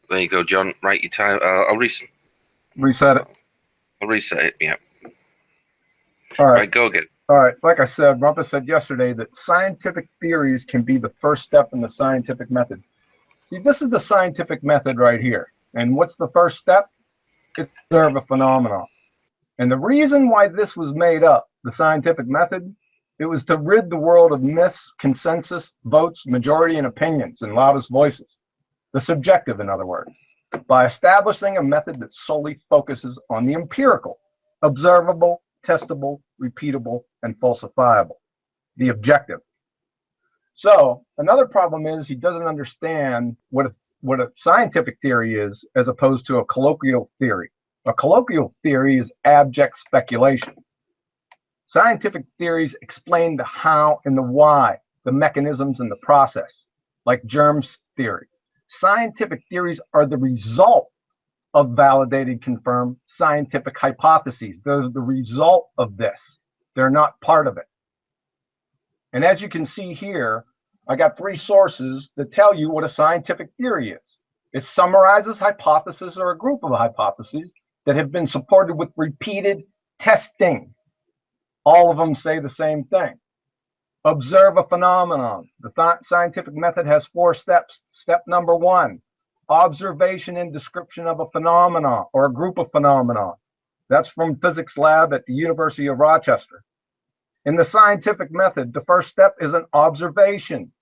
There you go, John. Right, your time. I'll reset it. I'll reset it. Yeah. All right. Right, go again. All right. Like I said, Rumpus said yesterday that scientific theories can be the first step in the scientific method. See, this is the scientific method right here. And what's the first step? Observe a phenomenon. And the reason why this was made up, the scientific method, it was to rid the world of myths, consensus, votes, majority, and opinions, and loudest voices. The subjective, in other words, by establishing a method that solely focuses on the empirical, observable, testable, repeatable, and falsifiable, the objective. So another problem is he doesn't understand what a scientific theory is as opposed to a colloquial theory. A colloquial theory is abject speculation. Scientific theories explain the how and the why, the mechanisms and the process, like germ theory. Scientific theories are the result of validated, confirmed scientific hypotheses. They're the result of this. They're not part of it. And as you can see here, I got 3 sources that tell you what a scientific theory is. It summarizes hypotheses or a group of hypotheses that have been supported with repeated testing. All of them say the same thing. Observe a phenomenon. The scientific method has 4 steps. Step number 1, observation and description of a phenomenon or a group of phenomena. That's from physics lab at the University of Rochester. In the scientific method, the first step is an observation.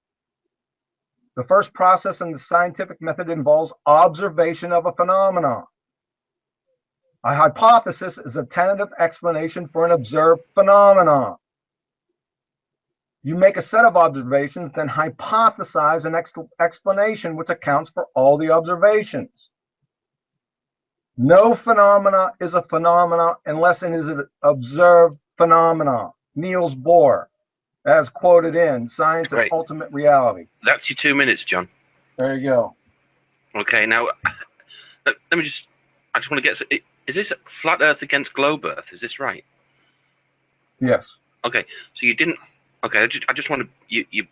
The first process in the scientific method involves observation of a phenomenon. A hypothesis is a tentative explanation for an observed phenomenon. You make a set of observations, then hypothesize an explanation which accounts for all the observations. No phenomena is a phenomena unless it is an observed phenomena. Niels Bohr, as quoted in Science and Ultimate Reality. That's your 2 minutes, John. There you go. Okay, now, I just want to get, is this flat Earth against globe Earth? Is this right? Yes. Okay, so you didn't, okay, I just want to, you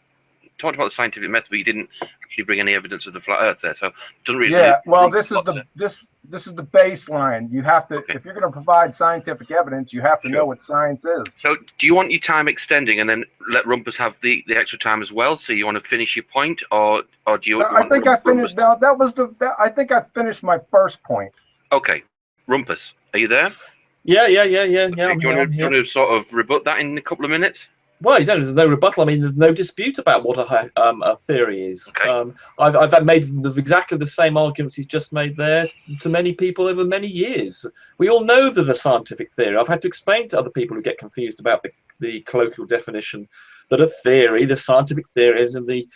talked about the scientific method, but you didn't actually bring any evidence of the flat Earth there, so it doesn't really. Yeah, well, this is the baseline. You have to, if you're going to provide scientific evidence, you have to know what science is. So, do you want your time extending and then let Rumpus have the extra time as well? So you want to finish your point, or do you? No, I think I finished. No, that was I think I finished my first point. Okay, Rumpus, are you there? Yeah. Okay, do you want to sort of rebut that in a couple of minutes? Well, there's no rebuttal. I mean, there's no dispute about what a theory is. Okay. I've made exactly the same arguments he's just made there to many people over many years. We all know that a scientific theory, I've had to explain to other people who get confused about the colloquial definition, that a theory, the scientific theory is in the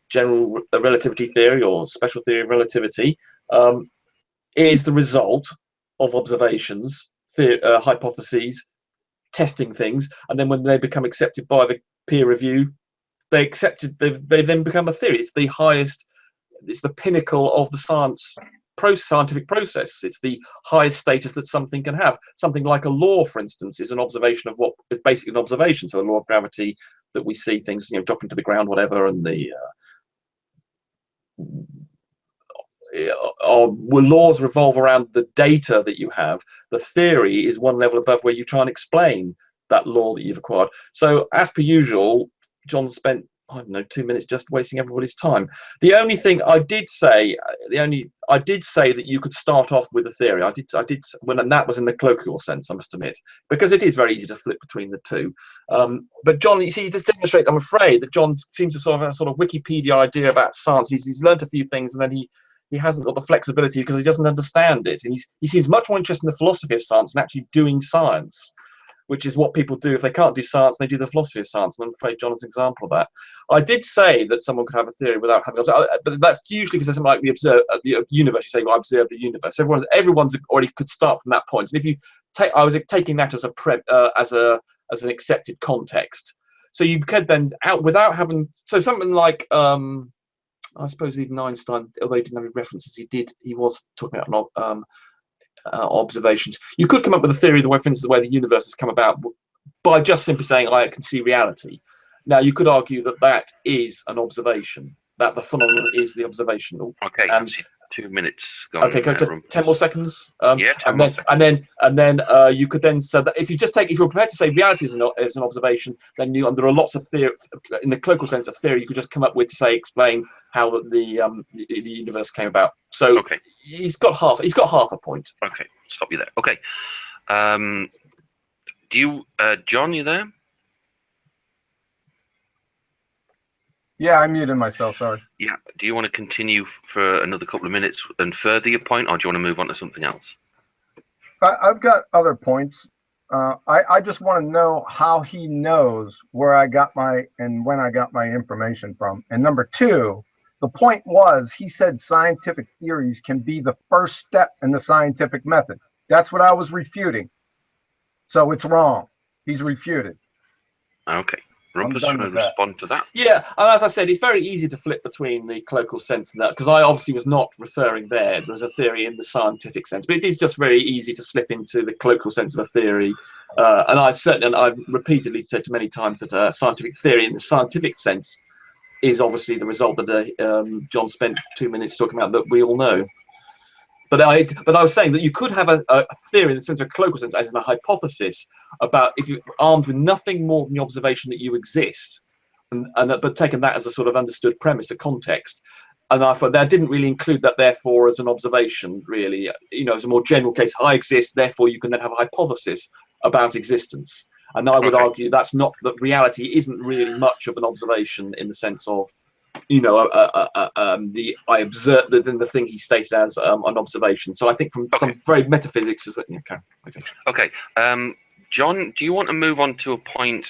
general relativity theory or special theory of relativity, is the result of observations, hypotheses, testing things, and then when they become accepted by the peer review, they then become a theory. It's the highest, it's the pinnacle of the scientific process. It's the highest status that something can have. Something like a law, for instance, is an observation of what is basically an observation. So the law of gravity, that we see things dropping to the ground, whatever, and the laws revolve around the data that you have. The theory is one level above, where you try and explain that law that you've acquired. So as per usual, John spent, I don't know, 2 minutes just wasting everybody's time. The only thing I did say, I did say that you could start off with a theory. I did and that was in the colloquial sense, I must admit, because it is very easy to flip between the two. But John, you see, this demonstrates, I'm afraid, that John seems to have a sort of Wikipedia idea about science. He's learned a few things, and then he hasn't got the flexibility because he doesn't understand it. And he seems much more interested in the philosophy of science than actually doing science, which is what people do. If they can't do science, they do the philosophy of science. And I'm afraid John is an example of that. I did say that someone could have a theory without having, but that's usually because there's something like the universe. You say, well, I observe the universe. Everyone's already could start from that point. And if you take, I was taking that as as an accepted context. So you could then without having, so something like, I suppose even Einstein, although he didn't have any references, he was talking about observations. You could come up with a theory of the way, for instance, the way the universe has come about by just simply saying, I can see reality. Now, you could argue that that is an observation. that the phenomenon is the observational. Okay, And 2 minutes gone. okay, go to Rumpus. 10 more seconds. Yeah, 10 more seconds. And then you could then, so that if you're prepared to say reality is an observation, then there are lots of theory in the colloquial sense of theory you could just come up with to say explain how the universe came about. So okay, he's got half a point. okay, stop you there. Okay, do you, John? You there? Yeah, I muted myself, sorry. Yeah. Do you want to continue for another couple of minutes and further your point, or do you want to move on to something else? I've got other points. I just want to know how he knows where I got and when I got my information from. And number two, the point was he said scientific theories can be the first step in the scientific method. That's what I was refuting. So it's wrong. He's refuted. Okay. Rumpus, want to respond to that? Yeah, and as I said, it's very easy to flip between the colloquial sense and that, because I obviously was not referring there. There's a theory in the scientific sense, but it is just very easy to slip into the colloquial sense of a theory. And I've repeatedly said many times that scientific theory in the scientific sense is obviously the result that John spent 2 minutes talking about that we all know. But I was saying that you could have a theory in the sense of a colloquial sense, as in a hypothesis, about if you're armed with nothing more than the observation that you exist, but taken that as a sort of understood premise, a context. And I thought that didn't really include that, therefore, as an observation, really. You know, as a more general case, I exist, therefore you can then have a hypothesis about existence. And I would argue that reality isn't really much of an observation in the sense of, you know, I observed the thing he stated as an observation. So I think from some very metaphysics is that okay. John, do you want to move on to a point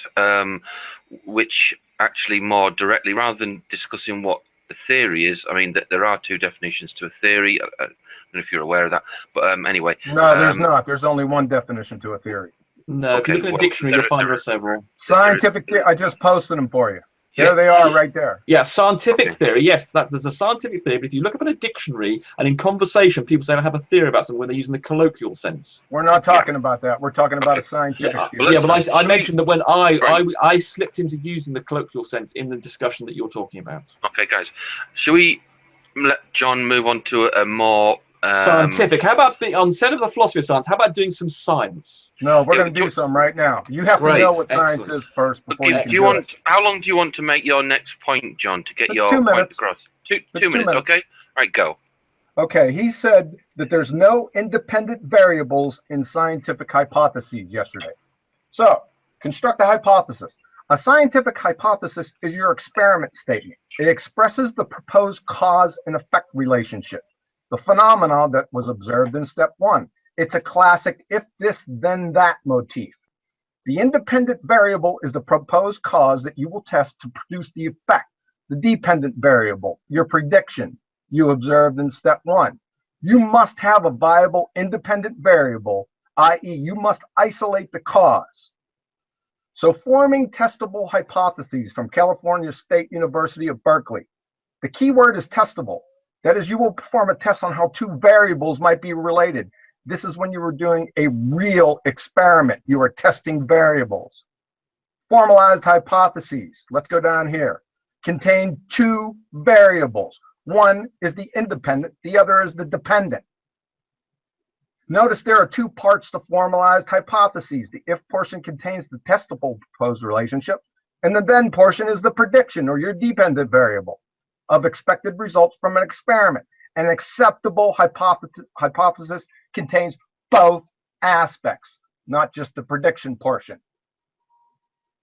which actually more directly, rather than discussing what the theory is? I mean, there are two definitions to a theory. I don't know if you're aware of that, but anyway. No, there's not. There's only one definition to a theory. No, if you look at a dictionary, you'll find there are several. Scientific. I just posted them for you. There they are, right there. Yeah, scientific theory. Yes, there's a scientific theory. But if you look up in a dictionary and in conversation, people say I have a theory about something when they're using the colloquial sense. We're not talking about that. We're talking about a scientific theory. Yeah, but I mentioned that when I slipped into using the colloquial sense in the discussion that you're talking about. Okay, guys, shall we let John move on to a more scientific? How about instead of the philosophy of science, how about doing some science? No, we're going to do some right now. You have to know what science is first before you can do it. How long do you want to make your next point, John, to get your 2 minutes. point across? Two minutes, okay? All right, go. Okay, he said that there's no independent variables in scientific hypotheses yesterday. So, construct a hypothesis. A scientific hypothesis is your experiment statement. It expresses the proposed cause and effect relationship, the phenomenon that was observed in step one. It's a classic if this, then that motif. The independent variable is the proposed cause that you will test to produce the effect. The dependent variable, your prediction, you observed in step one. You must have a viable independent variable, i.e. you must isolate the cause. So forming testable hypotheses from California State University of Berkeley. The key word is testable. That is, you will perform a test on how two variables might be related. This is when you were doing a real experiment. You were testing variables. Formalized hypotheses, let's go down here, contain two variables. One is the independent, the other is the dependent. Notice there are two parts to formalized hypotheses. The if portion contains the testable proposed relationship, and the then portion is the prediction or your dependent variable of expected results from an experiment. An acceptable hypothesis contains both aspects, not just the prediction portion.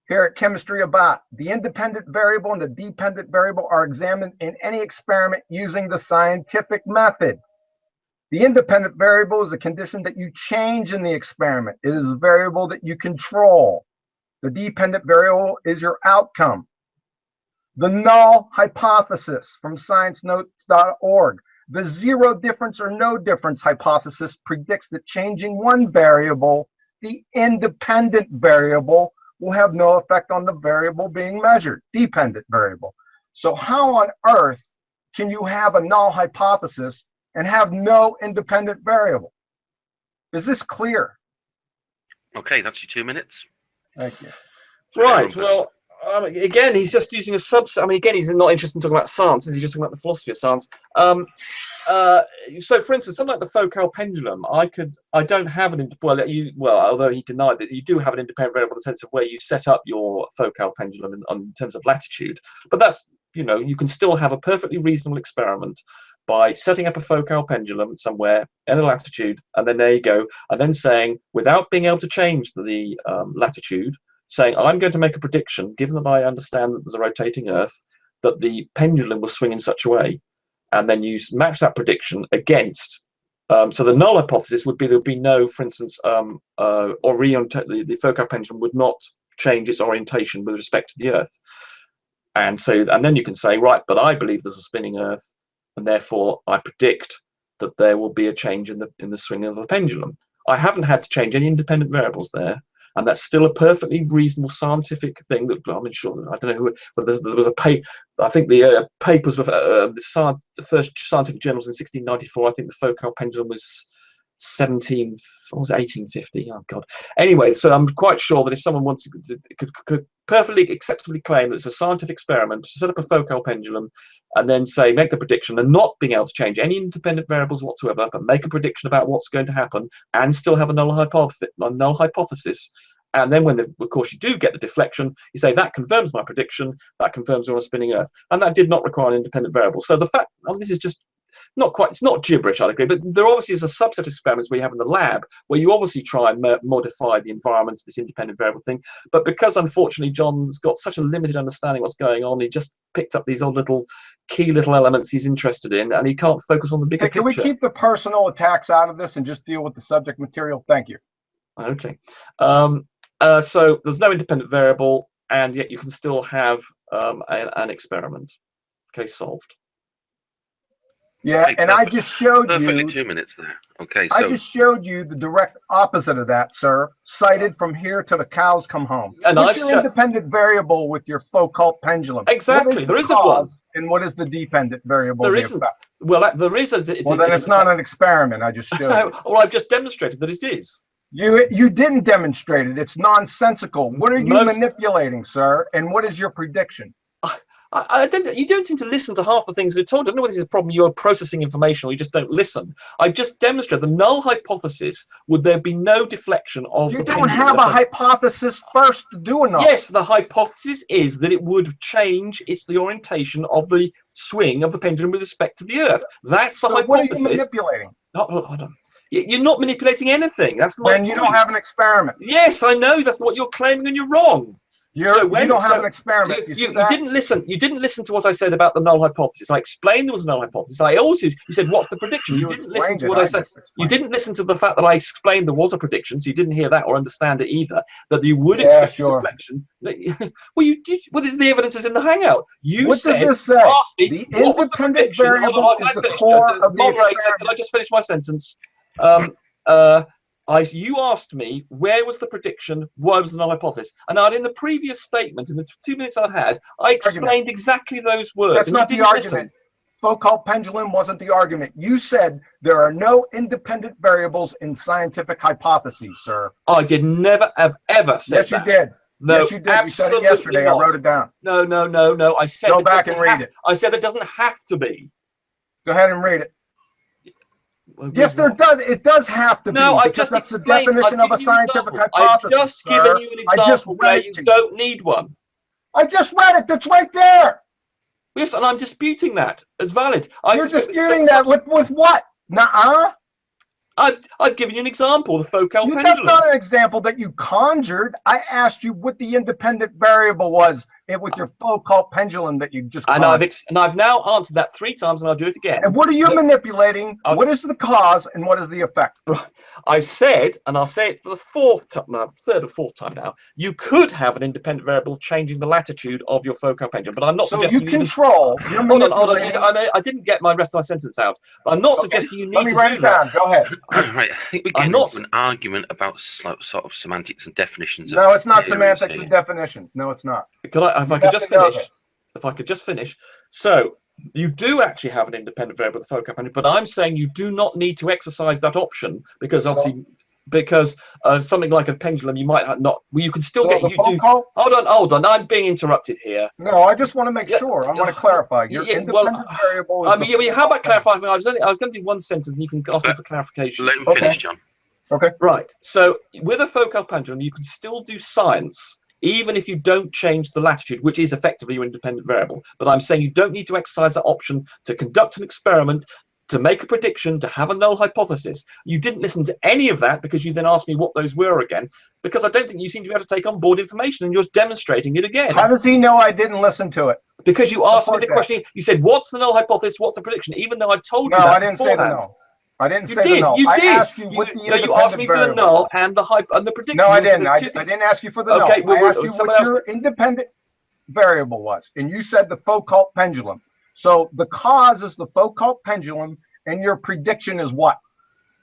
Here at Chemistry About, the independent variable and the dependent variable are examined in any experiment using the scientific method. The independent variable is a condition that you change in the experiment. It is a variable that you control. The dependent variable is your outcome. The null hypothesis from sciencenotes.org. The zero difference or no difference hypothesis predicts that changing one variable, the independent variable, will have no effect on the variable being measured, dependent variable. So how on earth can you have a null hypothesis and have no independent variable? Is this clear? Okay, that's your 2 minutes. Thank you. Right, well, Again, he's just using a subset. I mean, again, he's not interested in talking about science. He's just talking about the philosophy of science. So, for instance, something like the focal pendulum, I don't have an although he denied that you do have an independent variable in the sense of where you set up your focal pendulum in terms of latitude. But that's, you can still have a perfectly reasonable experiment by setting up a focal pendulum somewhere in a latitude, and then there you go, and then saying, without being able to change the latitude, saying, I'm going to make a prediction, given that I understand that there's a rotating Earth, that the pendulum will swing in such a way. And then you match that prediction against. So the null hypothesis would be there would be no, for instance, the focal pendulum would not change its orientation with respect to the Earth. And then you can say, right, but I believe there's a spinning Earth, and therefore I predict that there will be a change in the swing of the pendulum. I haven't had to change any independent variables there. And that's still a perfectly reasonable scientific thing that I'm sure. I don't know who, but there was a paper. I think the papers were the first scientific journals in 1694. I think the focal pendulum was 1850. Oh God. Anyway, so I'm quite sure that if someone wanted could perfectly acceptably claim that it's a scientific experiment to set up a focal pendulum and then say make the prediction and not being able to change any independent variables whatsoever, but make a prediction about what's going to happen and still have a null hypothesis. And then when, of course, you do get the deflection, you say that confirms my prediction, that confirms we're on a spinning Earth. And that did not require an independent variable. So the fact, this is just not quite, it's not gibberish, I'd agree, but there obviously is a subset of experiments where you have in the lab where you obviously try and modify the environment, this independent variable thing. But because, unfortunately, John's got such a limited understanding of what's going on, he just picked up these odd little key little elements he's interested in, and he can't focus on the bigger picture. Can we keep the personal attacks out of this and just deal with the subject material? Thank you. Okay. So there's no independent variable, and yet you can still have an experiment. Case solved. Yeah, okay, and I just showed you 2 minutes there. Okay, so I just showed you the direct opposite of that, sir. Cited from here till the cows come home. And what's your independent variable with your focal pendulum? Exactly, there isn't one. And what is the dependent variable? There isn't. Well, there is a. Well, then it's not an experiment. I just showed you. Well, I've just demonstrated that it is. You didn't demonstrate it. It's nonsensical. What are you manipulating, sir? And what is your prediction? You don't seem to listen to half the things they're told. I don't know whether this is a problem you're processing information or you just don't listen. I just demonstrated the null hypothesis. Would there be no deflection of You don't have a hypothesis first to do a null. Yes, the hypothesis is that it would change the orientation of the swing of the pendulum with respect to the Earth. That's the hypothesis. What are you manipulating? Hold on. You're not manipulating anything. That's my point. You don't have an experiment. Yes, I know. That's what you're claiming, and you're wrong. You don't have an experiment. You didn't listen. You didn't listen to what I said about the null hypothesis. I explained there was a null hypothesis. You said, "What's the prediction?" You didn't listen to what I said. You didn't listen to the fact that I explained there was a prediction. So you didn't hear that or understand it either. That you would expect deflection. Well, the evidence is in the Hangout. What does this say? The independent variable is the core of the experiment. Can I just finish my sentence? You asked me where was the prediction, why was the null hypothesis, and in the previous statement, in the 2 minutes I had, I explained exactly those words. That's not the argument. Focal pendulum wasn't the argument. You said there are no independent variables in scientific hypotheses, sir. I did never have ever said that. Yes, you did. No, yes, you did. You said it yesterday. Not. I wrote it down. No. I said go back and read it. I said it doesn't have to be. Go ahead and read it. Yes, there does. It does have to be. No, because that's the definition of a scientific hypothesis. I've just given you an example where you don't need one. I just read it. That's right there. Yes, and I'm disputing that as valid. You're disputing that with what? Nuh-uh. I've given you an example, the focal pendulum. That's not an example that you conjured. I asked you what the independent variable was with your focal pendulum that you just conjured. And I've now answered that 3 times, and I'll do it again. And what are you manipulating? What is the cause, and what is the effect? Right. I've said, and I'll say it for the third or fourth time now, you could have an independent variable changing the latitude of your focal pendulum, but I'm not suggesting you control. Hold on. I didn't get my rest of my sentence out. I'm not suggesting you need to do that. Let me write it down. Go ahead. Right, I think we're getting into an argument about sort of semantics and definitions. No, it's not semantics and definitions. No, it's not. If I could just finish. So you do actually have an independent variable with the focal pendulum, but I'm saying you do not need to exercise that option because obviously because something like a pendulum, you might not. Well, you can still So get. the You do. focal- Hold on. I'm being interrupted here. No, I just want to make sure. I want to clarify. Your Yeah, independent variable is how about clarifying? I was going to do one sentence, and you can ask me for clarification. Let him finish, John. Okay. Right. So with a focal pendulum, you can still do science, even if you don't change the latitude, which is effectively your independent variable. But I'm saying you don't need to exercise that option to conduct an experiment, to make a prediction, to have a null hypothesis. You didn't listen to any of that because you then asked me what those were again, because I don't think you seem to be able to take on board information, and you're just demonstrating it again. How does he know I didn't listen to it? Because you asked me the question. You said, what's the null hypothesis? What's the prediction? Even though I told you that I didn't beforehand. say the null. I didn't say did. the null. You I did. asked you what the independent you asked me for the null and the prediction. No, I didn't. I didn't ask you for the null. Okay, well, I asked you what your independent variable was, and you said the Foucault pendulum. So the cause is the Foucault pendulum, and your prediction is what?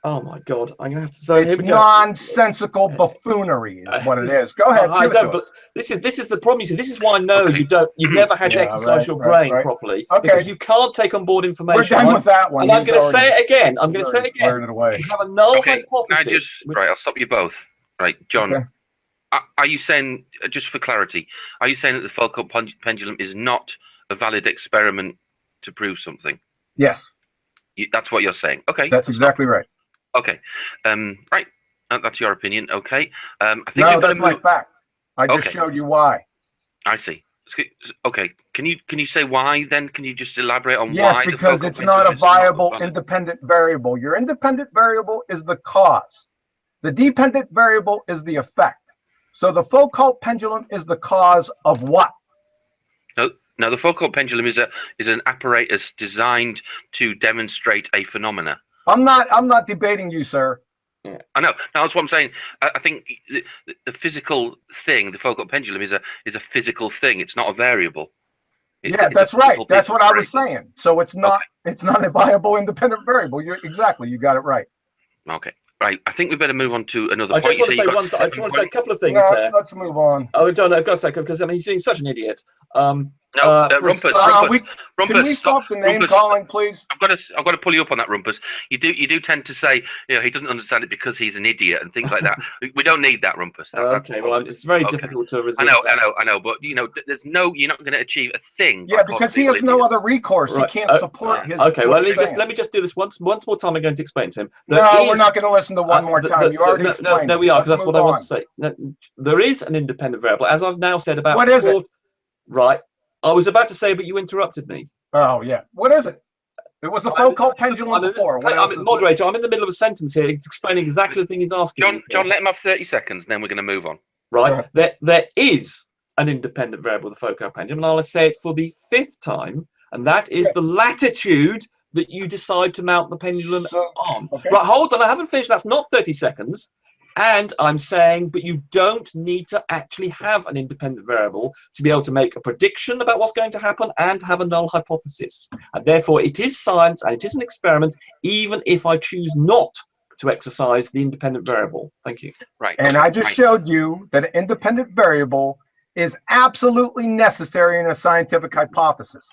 Oh my God! I'm gonna have to. So it's nonsensical buffoonery, is what it is. Go ahead. I don't. But this is the problem. You see, this is why I know you don't. You've never had to exercise your brain properly because you can't take on board information. We're done with that one. And I'm going to say it again. I'm going to say it again. You have a null hypothesis. Right, I'll stop you both. Right, John. Okay. Are you saying, just for clarity, are you saying that the Foucault pendulum is not a valid experiment to prove something? Yes. That's what you're saying. Okay. That's exactly right. Okay. Right. That's your opinion. Okay. I think no, that's my fact. I just showed you why. I see. Okay. Can you say why then? Can you just elaborate on why? Yes, because it's not a viable independent variable. Your independent variable is the cause. The dependent variable is the effect. So the Foucault pendulum is the cause of what? No, the Foucault pendulum is an apparatus designed to demonstrate a phenomena. I'm not debating you, sir. Yeah. I know. No, that's what I'm saying. I think the physical thing, the Foucault pendulum, is a physical thing. It's not a variable. That's right. That's what I was saying. So it's not a viable independent variable. You got it right. Okay. Right. I think we better move on to another point. I just want to say a couple of things there. Let's move on. Oh, no, I've got to say, because I mean, he's being such an idiot. Rumpus. Can we stop the name calling, please? I've got to pull you up on that, Rumpus. You do tend to say, he doesn't understand it because he's an idiot and things like that. We don't need that, Rumpus. Okay, well, it's very difficult to resist. I know, but you're not going to achieve a thing. Yeah, because he has no other recourse. Right. He can't support his. Okay, well, let me just do this once more time. I'm going to explain to him. We're not going to listen to one more time. You already explained. No, we are, because that's what I want to say. There is an independent variable, as I've now said about. What is it? Right. I was about to say, but you interrupted me. Oh, yeah. What is it? It was the Foucault pendulum before. Moderator, I'm in the middle of a sentence here explaining exactly the thing he's asking. John, let him have 30 seconds, and then we're going to move on. Right. There is an independent variable, the Foucault pendulum, and I'll say it for the 5th time, and that is the latitude that you decide to mount the pendulum on. Okay. Right, hold on. I haven't finished. That's not 30 seconds. And I'm saying, but you don't need to actually have an independent variable to be able to make a prediction about what's going to happen and have a null hypothesis. And therefore, it is science and it is an experiment, even if I choose not to exercise the independent variable. Thank you. Right. And I just showed you that an independent variable is absolutely necessary in a scientific hypothesis.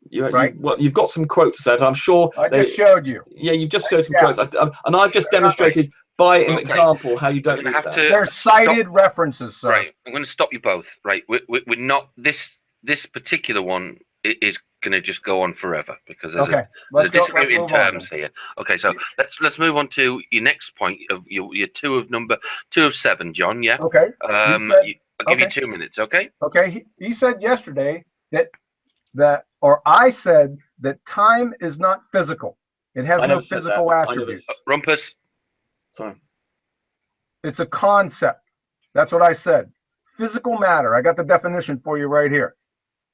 You've got some quotes there. I'm sure. I just showed you. Yeah, you've just showed some quotes. And I've just demonstrated by an example how you don't need that. They're cited references, sir. Right. I'm going to stop you both. Right. We're not this particular one is going to just go on forever because there's a disagreement in terms here. Okay, so let's move on to your next point of your 2 of 7, John. Yeah. Okay. I'll give you 2 minutes. Okay. Okay. He said yesterday or I said that time is not physical. It has no physical attributes. Rumpus. Sorry. It's a concept. That's what I said. Physical matter. I got the definition for you right here.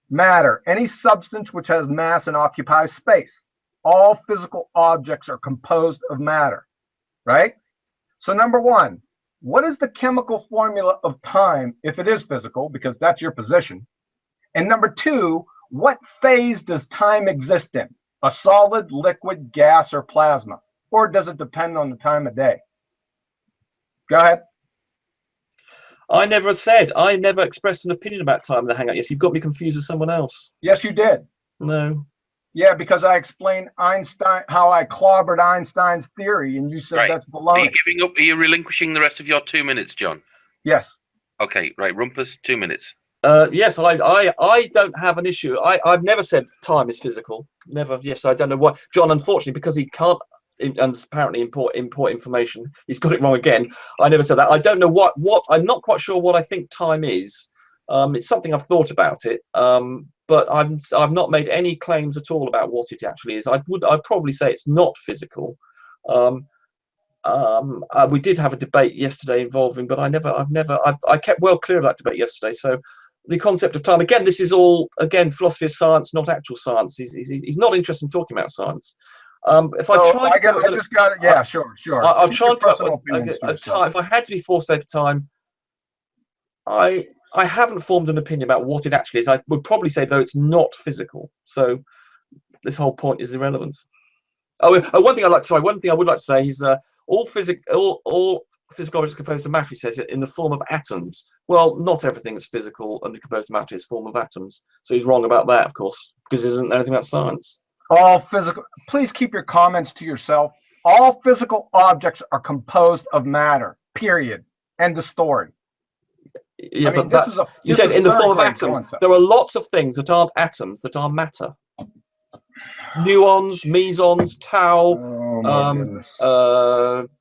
Matter, any substance which has mass and occupies space. All physical objects are composed of matter, right? So number 1, what is the chemical formula of time if it is physical? Because that's your position. And number 2, what phase does time exist in? A solid, liquid, gas, or plasma? Or does it depend on the time of day? Go ahead. I never expressed an opinion about time in the Hangout. Yes, you've got me confused with someone else. Yes, you did. No. Yeah, because I explained Einstein, how I clobbered Einstein's theory, and you said Right. that's Are baloney. you giving up? Are you relinquishing the rest of your 2 minutes, John? Yes. Okay, right. Rumpus, 2 minutes. Yes, I don't have an issue. I've never said time is physical. Never. Yes, I don't know why. John, unfortunately, because he can't apparently import information, he's got it wrong again. I never said that. I don't know what I'm not quite sure what I think time is. It's something I've thought about it. But I've not made any claims at all about what it actually is. I'd probably say it's not physical. We did have a debate yesterday involving, but I kept well clear of that debate yesterday. So the concept of time, again, this is all, again, philosophy of science, not actual science. He's not interested in talking about science. If I try I just got it. Yeah, sure. I'll try and put a time. If I had to be forced to say time, I haven't formed an opinion about what it actually is. I would probably say, though, it's not physical. So this whole point is irrelevant. One thing I would like to say is all physical objects composed of matter, he says, in the form of atoms. Well, not everything is physical and composed of matter is form of atoms. So he's wrong about that, of course, because there isn't anything about science. All physical. Please keep your comments to yourself. All physical objects are composed of matter. Period. End of story. Yeah, but you said in the form of atoms. Concept. There are lots of things that aren't atoms that are matter. Muons, mesons, tau,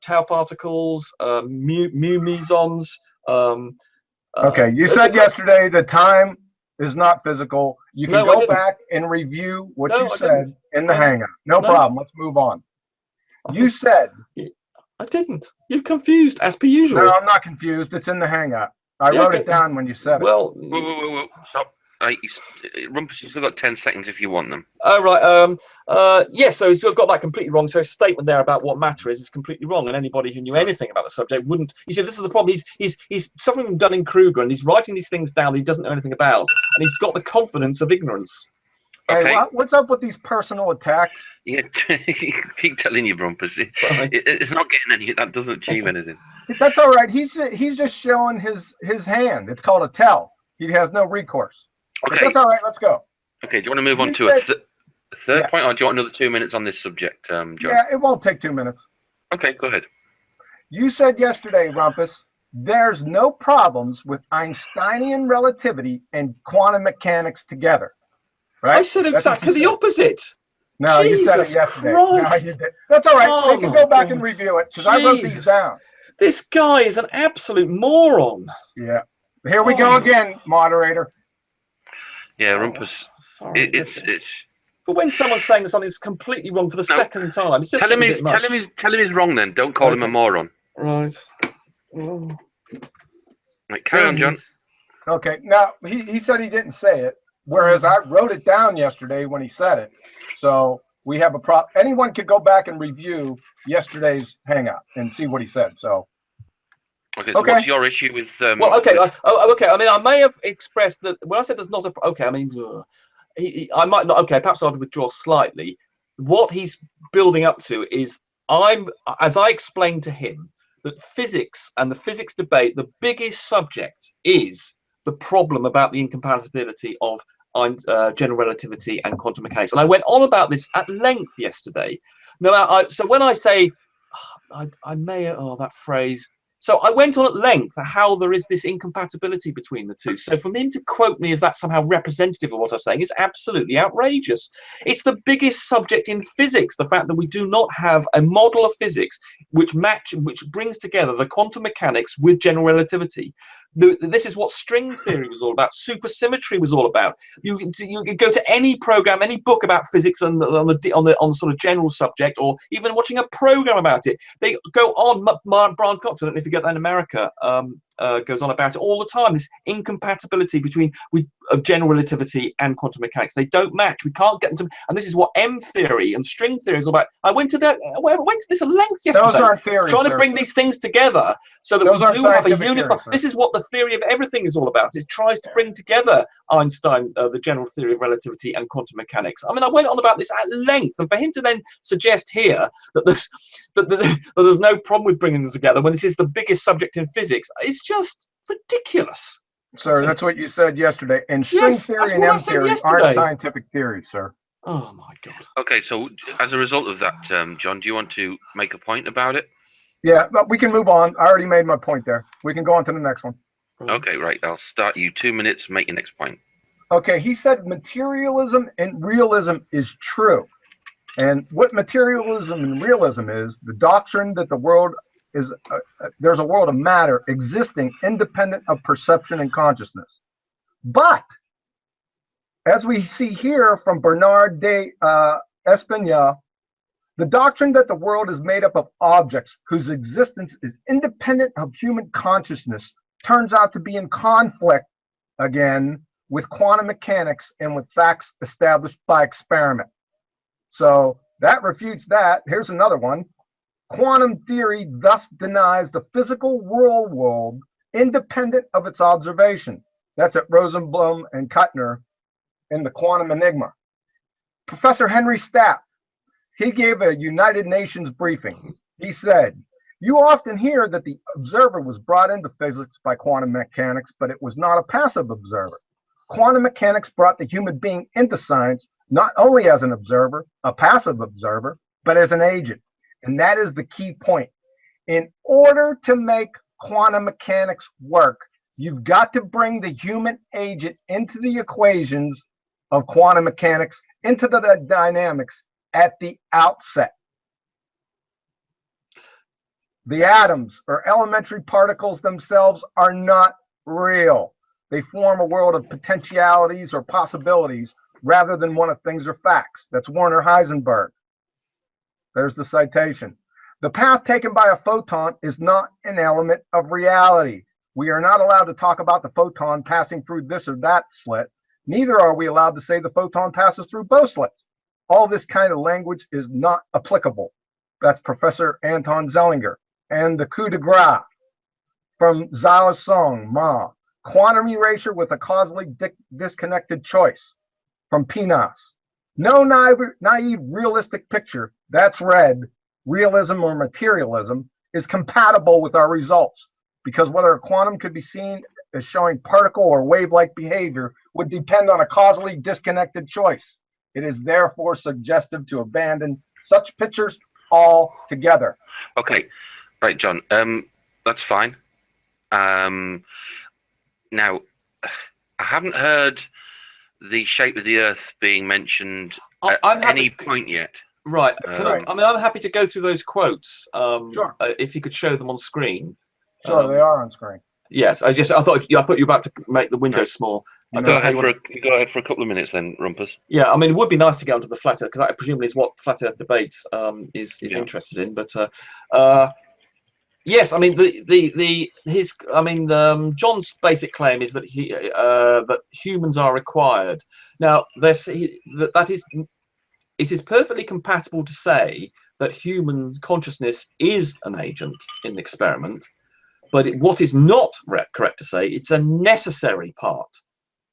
tau particles, mu mesons. Okay, you said yesterday that time is not physical. You can go back and review what you said in the hangout. No problem. Let's move on. You said. I didn't. You're confused, as per usual. No, I'm not confused. It's in the hangout. I wrote it down when you said it. Well, whoa. Stop. Rumpus, you've still got 10 seconds if you want them. Oh, right. Yes, so he's got that completely wrong. So his statement there about what matter is completely wrong. And anybody who knew anything about the subject wouldn't. You see, this is the problem. He's suffering from Dunning-Kruger, and he's writing these things down that he doesn't know anything about. And he's got the confidence of ignorance. Okay. Hey, what's up with these personal attacks? Yeah, keep telling you, Rumpus. It's not getting any. That doesn't achieve anything. That's all right. He's just showing his hand. It's called a tell. He has no recourse. Okay. But that's all right. Let's go. Okay. Do you want to move on to a third point, or do you want another 2 minutes on this subject, John? Yeah, it won't take 2 minutes. Okay, go ahead. You said yesterday, Rumpus, there's no problems with Einsteinian relativity and quantum mechanics together. Right? I said exactly the opposite. No, Jesus you said it yesterday. Christ. No, you did. That's all right. We can go back and review it because I wrote these down. This guy is an absolute moron. Yeah. Here we go again, moderator. Yeah, Rumpus. It's. But when someone's saying something's completely wrong for the second time, it's just tell him he's wrong. Then don't call him a moron. Right. Right, carry on, John. Okay. Now he said he didn't say it, whereas I wrote it down yesterday when he said it. So we have a anyone could go back and review yesterday's hangout and see what he said. So. Okay, so what's your issue with? Well, okay, okay. I mean, I may have expressed that when I said there's not a. Okay, I mean, I might not. Okay, perhaps I'll withdraw slightly. What he's building up to is as I explained to him, that physics and the physics debate, the biggest subject is the problem about the incompatibility of general relativity and quantum mechanics. And I went on about this at length yesterday. Now, so when I say, that phrase. So I went on at length for how there is this incompatibility between the two. So for him to quote me as that somehow representative of what I'm saying is absolutely outrageous. It's the biggest subject in physics, the fact that we do not have a model of physics which brings together the quantum mechanics with general relativity. This is what string theory was all about. Supersymmetry was all about. You can go to any program, any book about physics on the sort of general subject, or even watching a program about it. They go on. Brian Cox, I don't know if you get that in America, goes on about it all the time. This incompatibility between general relativity and quantum mechanics. They don't match. We can't get them to. And this is what M theory and string theory is all about. I went to this at length yesterday. Those aren't theories, trying to bring these things together so that we do have a unified. This is what the theory of everything is all about. It tries to bring together Einstein, the general theory of relativity, and quantum mechanics. I mean, I went on about this at length, and for him to then suggest here that there's no problem with bringing them together when this is the biggest subject in physics, it's just ridiculous. Sir, that's what you said yesterday. And string theory and M theory aren't scientific theories, sir. Oh my God. Okay, so as a result of that, John, do you want to make a point about it? Yeah, but we can move on. I already made my point there. We can go on to the next one. Okay, right. I'll start you 2 minutes. Make your next point. Okay, he said materialism and realism is true. And what materialism and realism is, the doctrine that the world is, there's a world of matter existing independent of perception and consciousness. But, as we see here from Bernard de Espagna, the doctrine that the world is made up of objects whose existence is independent of human consciousness turns out to be in conflict, again, with quantum mechanics and with facts established by experiment. So that refutes that. Here's another one. Quantum theory thus denies the physical real world independent of its observation. That's at Rosenblum and Kuttner in The Quantum Enigma. Professor Henry Stapp, he gave a United Nations briefing. He said, "You often hear that the observer was brought into physics by quantum mechanics, but it was not a passive observer. Quantum mechanics brought the human being into science not only as an observer, a passive observer, but as an agent." And that is the key point. In order to make quantum mechanics work, you've got to bring the human agent into the equations of quantum mechanics, into the dynamics at the outset. The atoms or elementary particles themselves are not real. They form a world of potentialities or possibilities rather than one of things or facts. That's Werner Heisenberg. There's the citation. The path taken by a photon is not an element of reality. We are not allowed to talk about the photon passing through this or that slit. Neither are we allowed to say the photon passes through both slits. All this kind of language is not applicable. That's Professor Anton Zellinger. And the coup de grace from Zhao Song Ma. Quantum erasure with a causally disconnected choice from Pinas. No naive realistic picture, that's red, realism or materialism, is compatible with our results, because whether a quantum could be seen as showing particle or wave-like behavior would depend on a causally disconnected choice. It is therefore suggestive to abandon such pictures altogether. Okay, right, John. That's fine. Now, I haven't heard the shape of the Earth being mentioned at any point yet. Right. I'm happy to go through those quotes. Sure. If you could show them on screen. Sure, they are on screen. Yes. I thought you were about to make the window small. Go ahead for a couple of minutes then, Rumpus. Yeah, I mean, it would be nice to get onto the flat Earth, because that presumably is what Flat Earth debates is interested in. But yes, I mean John's basic claim is that that humans are required. Now, it is perfectly compatible to say that human consciousness is an agent in the experiment, but what is not correct to say, it's a necessary part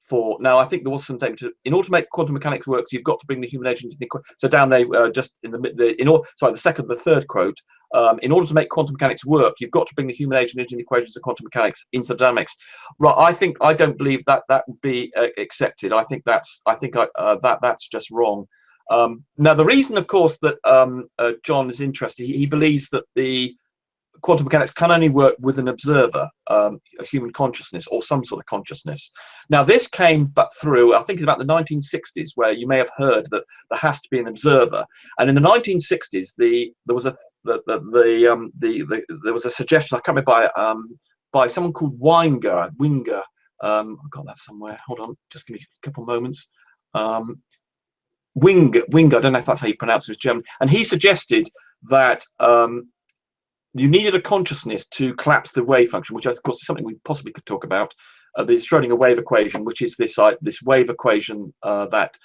for. Now, I think there was some statement in order to make quantum mechanics work, you've got to bring the human agent into the equation. So down there, just in the third quote. In order to make quantum mechanics work, you've got to bring the human agent into the equations of quantum mechanics, into the dynamics. Right? I don't believe that would be accepted. I think that's just wrong. Now, the reason, of course, that John is interested, he believes that the quantum mechanics can only work with an observer, a human consciousness or some sort of consciousness. Now, this came back through, I think it's about the 1960s, where you may have heard that there has to be an observer. And in the 1960s, there was a suggestion, I can't remember, by someone called Winger. I've got that somewhere. Hold on, just give me a couple of moments. Winger, I don't know if that's how you pronounce it, it's German. And he suggested that you needed a consciousness to collapse the wave function, which of course is something we possibly could talk about. The Schrödinger wave equation, which is this wave equation that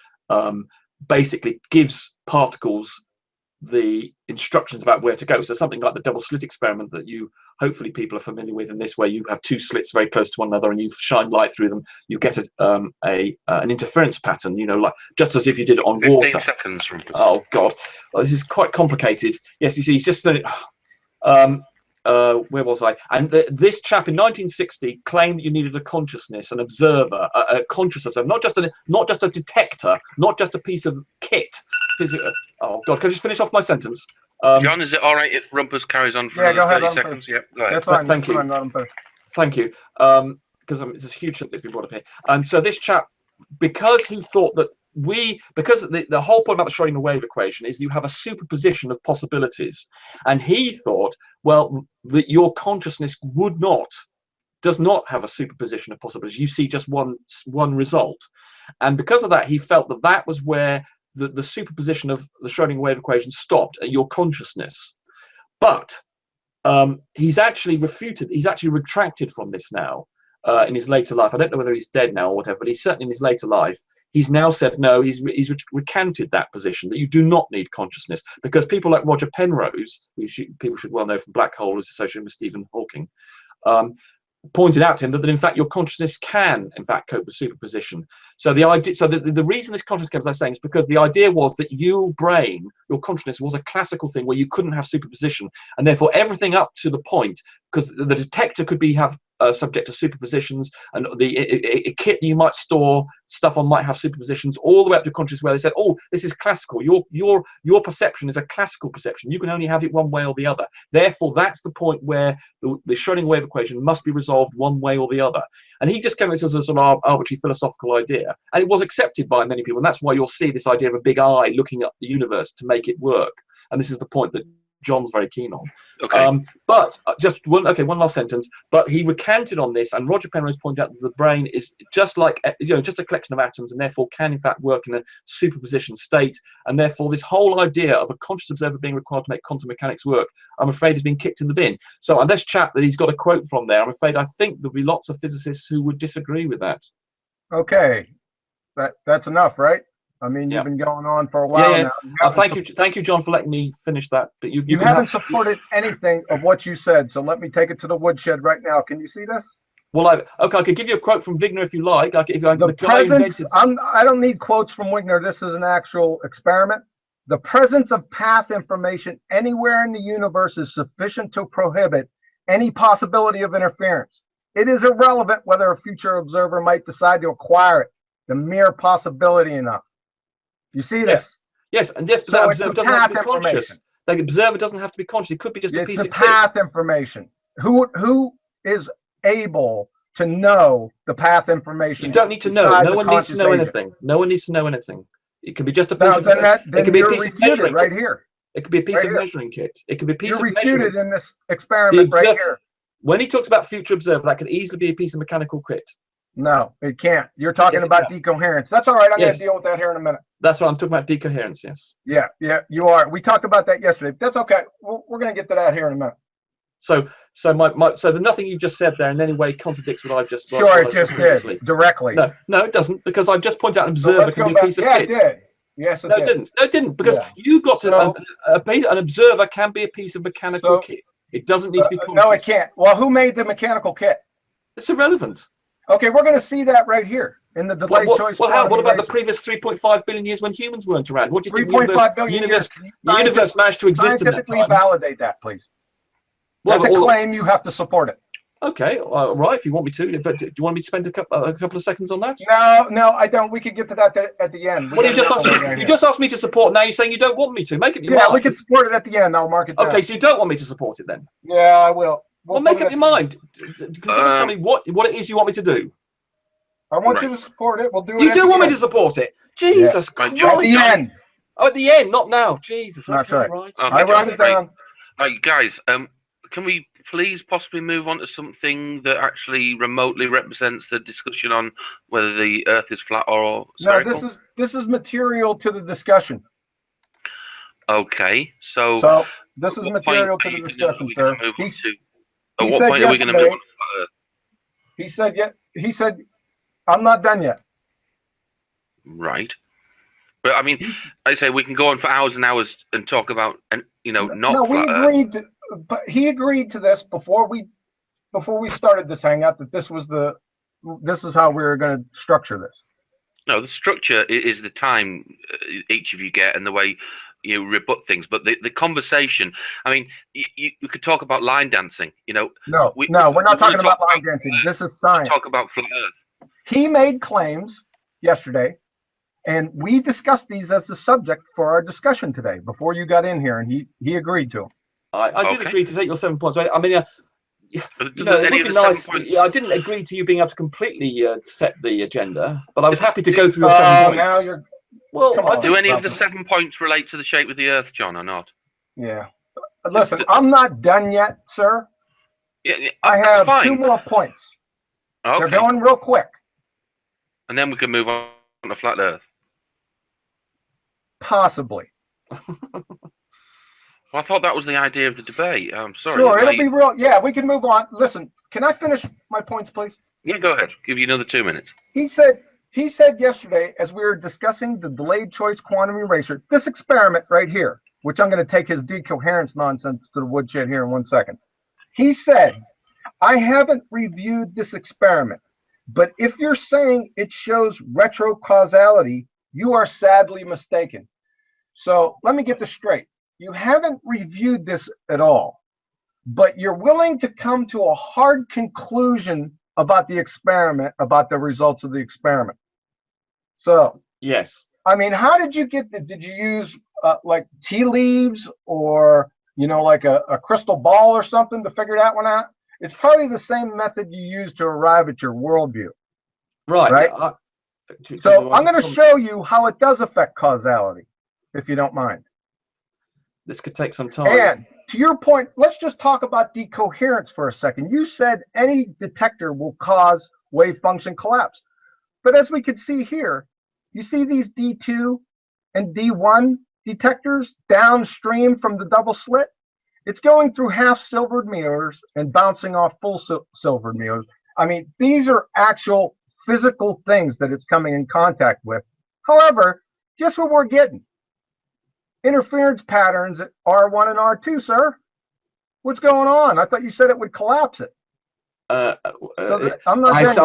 basically gives particles the instructions about where to go. So something like the double slit experiment that you hopefully people are familiar with, in this way you have two slits very close to one another and you shine light through them, you get an interference pattern, like just as if you did it on 15 water. seconds. Oh God, this is quite complicated. Yes, you see, he's just where was I? And this chap in 1960 claimed that you needed a consciousness, an observer, a conscious observer, not just a detector, not just a piece of kit. Oh God, can I just finish off my sentence? John, is it all right if Rumpus carries on for another 30 seconds? Yeah, go ahead. That's fine. Thank you. Thank you. Because there's a huge thing that's been brought up here. And so this chap, because he thought that because the whole point about the Schrodinger wave equation is that you have a superposition of possibilities. And he thought, well, that your consciousness does not have a superposition of possibilities. You see just one result. And because of that, he felt that that was where the superposition of the Schrodinger wave equation stopped at your consciousness. But he's actually retracted from this now in his later life. I don't know whether he's dead now or whatever, but he's certainly in his later life. He's now said no, he's recanted that position, that you do not need consciousness, because people like Roger Penrose, who people should well know from Black Hole, is associated with Stephen Hawking, pointed out to him that in fact your consciousness can in fact cope with superposition. So the reason this consciousness came, as I was saying, is because the idea was that your brain, your consciousness, was a classical thing where you couldn't have superposition, and therefore everything up to the point, because the detector could have subject to superpositions, and a kit you might store stuff on might have superpositions, all the way up to consciousness where they said, oh, this is classical, your perception is a classical perception, you can only have it one way or the other, therefore that's the point where the Schrodinger wave equation must be resolved one way or the other. And he just came with this as an arbitrary philosophical idea, and it was accepted by many people, and that's why you'll see this idea of a big eye looking at the universe to make it work. And this is the point that John's very keen on. Okay. But just one last sentence. But he recanted on this, and Roger Penrose pointed out that the brain is just like just a collection of atoms, and therefore can in fact work in a superposition state. And therefore, this whole idea of a conscious observer being required to make quantum mechanics work, I'm afraid, has been kicked in the bin. So, and this chap that he's got a quote from there, I'm afraid I think there'll be lots of physicists who would disagree with that. Okay, that's enough, right? I mean, you've been going on for a while now. Thank you, John, for letting me finish that. But you haven't supported anything of what you said, so let me take it to the woodshed right now. Can you see this? Well, I could give you a quote from Wigner if you like. I don't need quotes from Wigner. This is an actual experiment. The presence of path information anywhere in the universe is sufficient to prohibit any possibility of interference. It is irrelevant whether a future observer might decide to acquire it. The mere possibility enough. You see this? Yes, and yes, but that observer doesn't have to be conscious. The observer doesn't have to be conscious. It could be just a piece of path information. Who is able to know the path information? You don't need to know. No one needs to know anything. No one needs to know anything. It could be just a piece of. It could be a piece of measuring right here. It could be a piece of measuring kit. It could be a piece of measurement. You're refuted in this experiment right here. When he talks about future observer, that could easily be a piece of mechanical kit. No, it can't. You're talking about decoherence. That's all right. I'm going to deal with that here in a minute. That's what I'm talking about, decoherence, yes. Yeah, you are. We talked about that yesterday. That's okay. We're going to get to that here in a minute. So the nothing you've just said there in any way contradicts what I've just said. Sure, it just did, directly. No, it doesn't, because I've just pointed out an observer can be a piece of kit. Yeah, it did. Yes, it did. No, it didn't, because you got to, an observer can be a piece of mechanical kit. It doesn't need to be conscious. No, it can't. Well, who made the mechanical kit? It's irrelevant. Okay, we're going to see that right here in the delayed choice. Well, what about the previous 3.5 billion years when humans weren't around? What do you think? 3.5 billion years. The universe managed to exist in that time. Validate that, please. That's a claim. You have to support it. Okay, right. If you want me to, do you want me to spend a couple of seconds on that? No, I don't. We could get to that at the end. What you just asked me? You just asked me to support. Now you're saying you don't want me to. Make up your mind. Yeah, we can support it at the end. I'll mark it down. Okay, so you don't want me to support it then? Yeah, I will. Well, make up your mind. Tell me what it is you want me to do. I want you to support it. We'll do it. You do want me to support it? Jesus Christ! At the end. Oh, at the end, not now. Jesus. That's right. I write it down. Guys, can we please possibly move on to something that actually remotely represents the discussion on whether the Earth is flat or spherical? No, this is material to the discussion. Okay, so this is material to the discussion, sir. At what point are we going to move on to Earth? He said, I'm not done yet. Right. But I mean, I say we can go on for hours and hours and talk about, not we agreed to, but he agreed to this before we started this hangout, that this is how we were going to structure this. No, the structure is the time each of you get and the way rebut things, but the conversation. I mean, you could talk about line dancing. No, we're not talking about line dancing. This is science. Talk about flat Earth. He made claims yesterday, and we discussed these as the subject for our discussion today before you got in here, and he agreed to them. I did agree to take your 7 points. I mean, it would be nice. I didn't agree to you being able to completely set the agenda, but I was happy to go through your 7 points. Now you're. Well, do any of the 7 points relate to the shape of the Earth, John, or not? Yeah. Listen, I'm not done yet, sir. Yeah, I have 2 more points. Okay. They're going real quick. And then we can move on to flat Earth. Possibly. Well, I thought that was the idea of the debate. I'm sorry. Sure, it'll be real. Yeah, we can move on. Listen, can I finish my points, please? Yeah, go ahead. Give you another 2 minutes. He said yesterday, as we were discussing the delayed choice quantum eraser, this experiment right here, which I'm going to take his decoherence nonsense to the woodshed here in 1 second. He said, I haven't reviewed this experiment, but if you're saying it shows retrocausality, you are sadly mistaken. So let me get this straight. You haven't reviewed this at all, but you're willing to come to a hard conclusion about the experiment, about the results of the experiment. So, yes. I mean, how did you get did you use like tea leaves or, like a crystal ball or something to figure that one out? It's probably the same method you use to arrive at your worldview. Right. So I'm going to show you how it does affect causality, if you don't mind. This could take some time. And to your point, let's just talk about decoherence for a second. You said any detector will cause wave function collapse. But as we can see here, you see these D2 and D1 detectors downstream from the double slit? It's going through half silvered mirrors and bouncing off full silvered mirrors. I mean, these are actual physical things that it's coming in contact with. However, guess what we're getting? Interference patterns at R1 and R2, sir. What's going on? I thought you said it would collapse it. I'm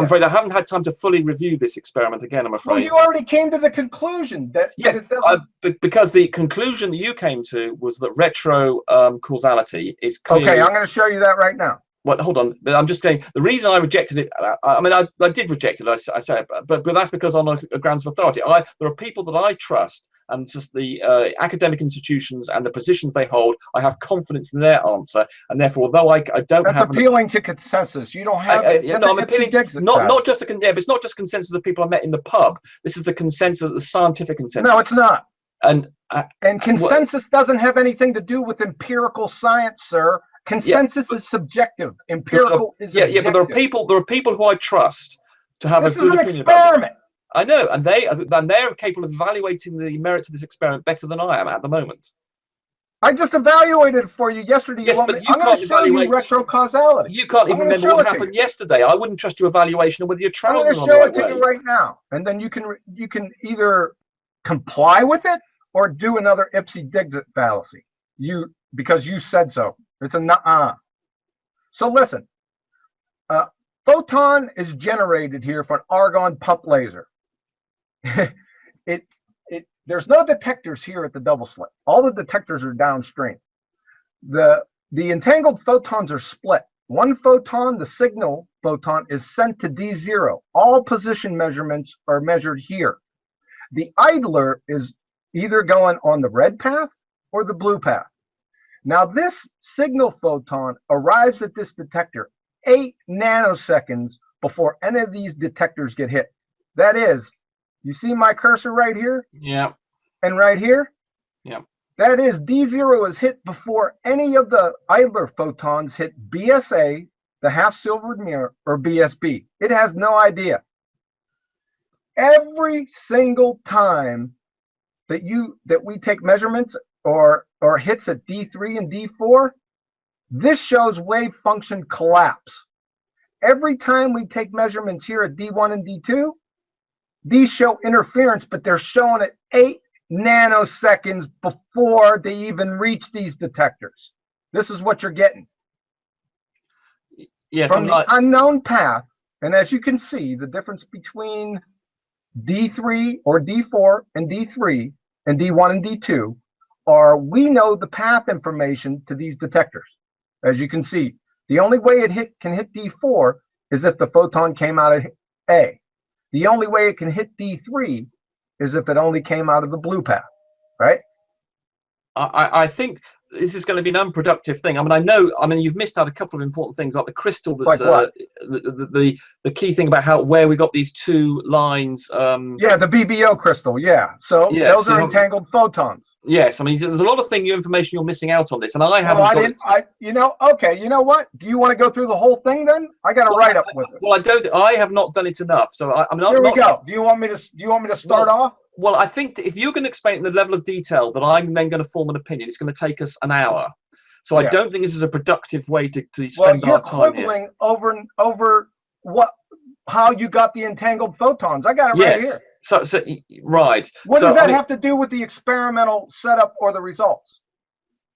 afraid I haven't had time to fully review this experiment again, I'm afraid. Well, you already came to the conclusion that, yes, that it doesn't... because the conclusion that you came to was that retro causality is clearly... Okay, I'm going to show you that right now. Well, hold on. I'm just saying the reason I rejected it. I mean, I did reject it. I say, but that's because on a grounds of authority. There are people that I trust, and just the academic institutions and the positions they hold. I have confidence in their answer, and therefore, although I don't have. That's appealing to consensus. You don't have. I'm appealing to not just it's not just consensus of people I met in the pub. This is the consensus, the scientific consensus. No, it's not. And consensus doesn't have anything to do with empirical science, sir. Consensus is subjective. Empirical is objective. Yeah, but there are people who I trust to have a good opinion about this. I know, and they're capable of evaluating the merits of this experiment better than I am at the moment. I just evaluated it for you yesterday. Yes, but you I'm going to show you retrocausality. You can't even remember what happened yesterday. I wouldn't trust your evaluation of whether your trousers are on the right way. I'm going to show it to you right now, and then you can either comply with it or do another Ipsy-Dixit fallacy. Because you said so. It's a nuh-uh. So listen, photon is generated here for an argon pump laser. There's no detectors here at the double slit. All the detectors are downstream. The entangled photons are split. One photon, the signal photon, is sent to D0. All position measurements are measured here. The idler is either going on the red path or the blue path. Now this signal photon arrives at this detector 8 nanoseconds before any of these detectors get hit. That is, you see my cursor right here? Yeah. And right here? Yeah. That is, D0 is hit before any of the idler photons hit BSA, the half-silvered mirror, or BSB. It has no idea. Every single time that we take measurements or hits at D3 and D4, this shows wave function collapse. Every time we take measurements here at D1 and D2, these show interference, but they're shown at 8 nanoseconds before they even reach these detectors. This is what you're getting. Yes, from the unknown path, and as you can see, the difference between D3 or D4 and D3 and D1 and D2 are, we know the path information to these detectors. As you can see, the only way it can hit D4 is if the photon came out of A. The only way it can hit D3 is if it only came out of the blue path, right? I think this is going to be an unproductive thing. I mean, you've missed out a couple of important things, like the crystal. That's like what? The key thing about where we got these two lines. Yeah, the BBO crystal. Yeah, so yes, those are entangled photons. Yes, I mean, there's a lot of information you're missing out on this, and I haven't. Okay, you know what? Do you want to go through the whole thing then? I got to write up with it. Well, I have not done it enough. So Here we go. Do you want me to start off? Well, I think if you're going to explain it in the level of detail that I'm then going to form an opinion, it's going to take us an hour. So I don't think this is a productive way to spend our time here. You're quibbling over how you got the entangled photons. I got it right here. So right. What does that have to do with the experimental setup or the results?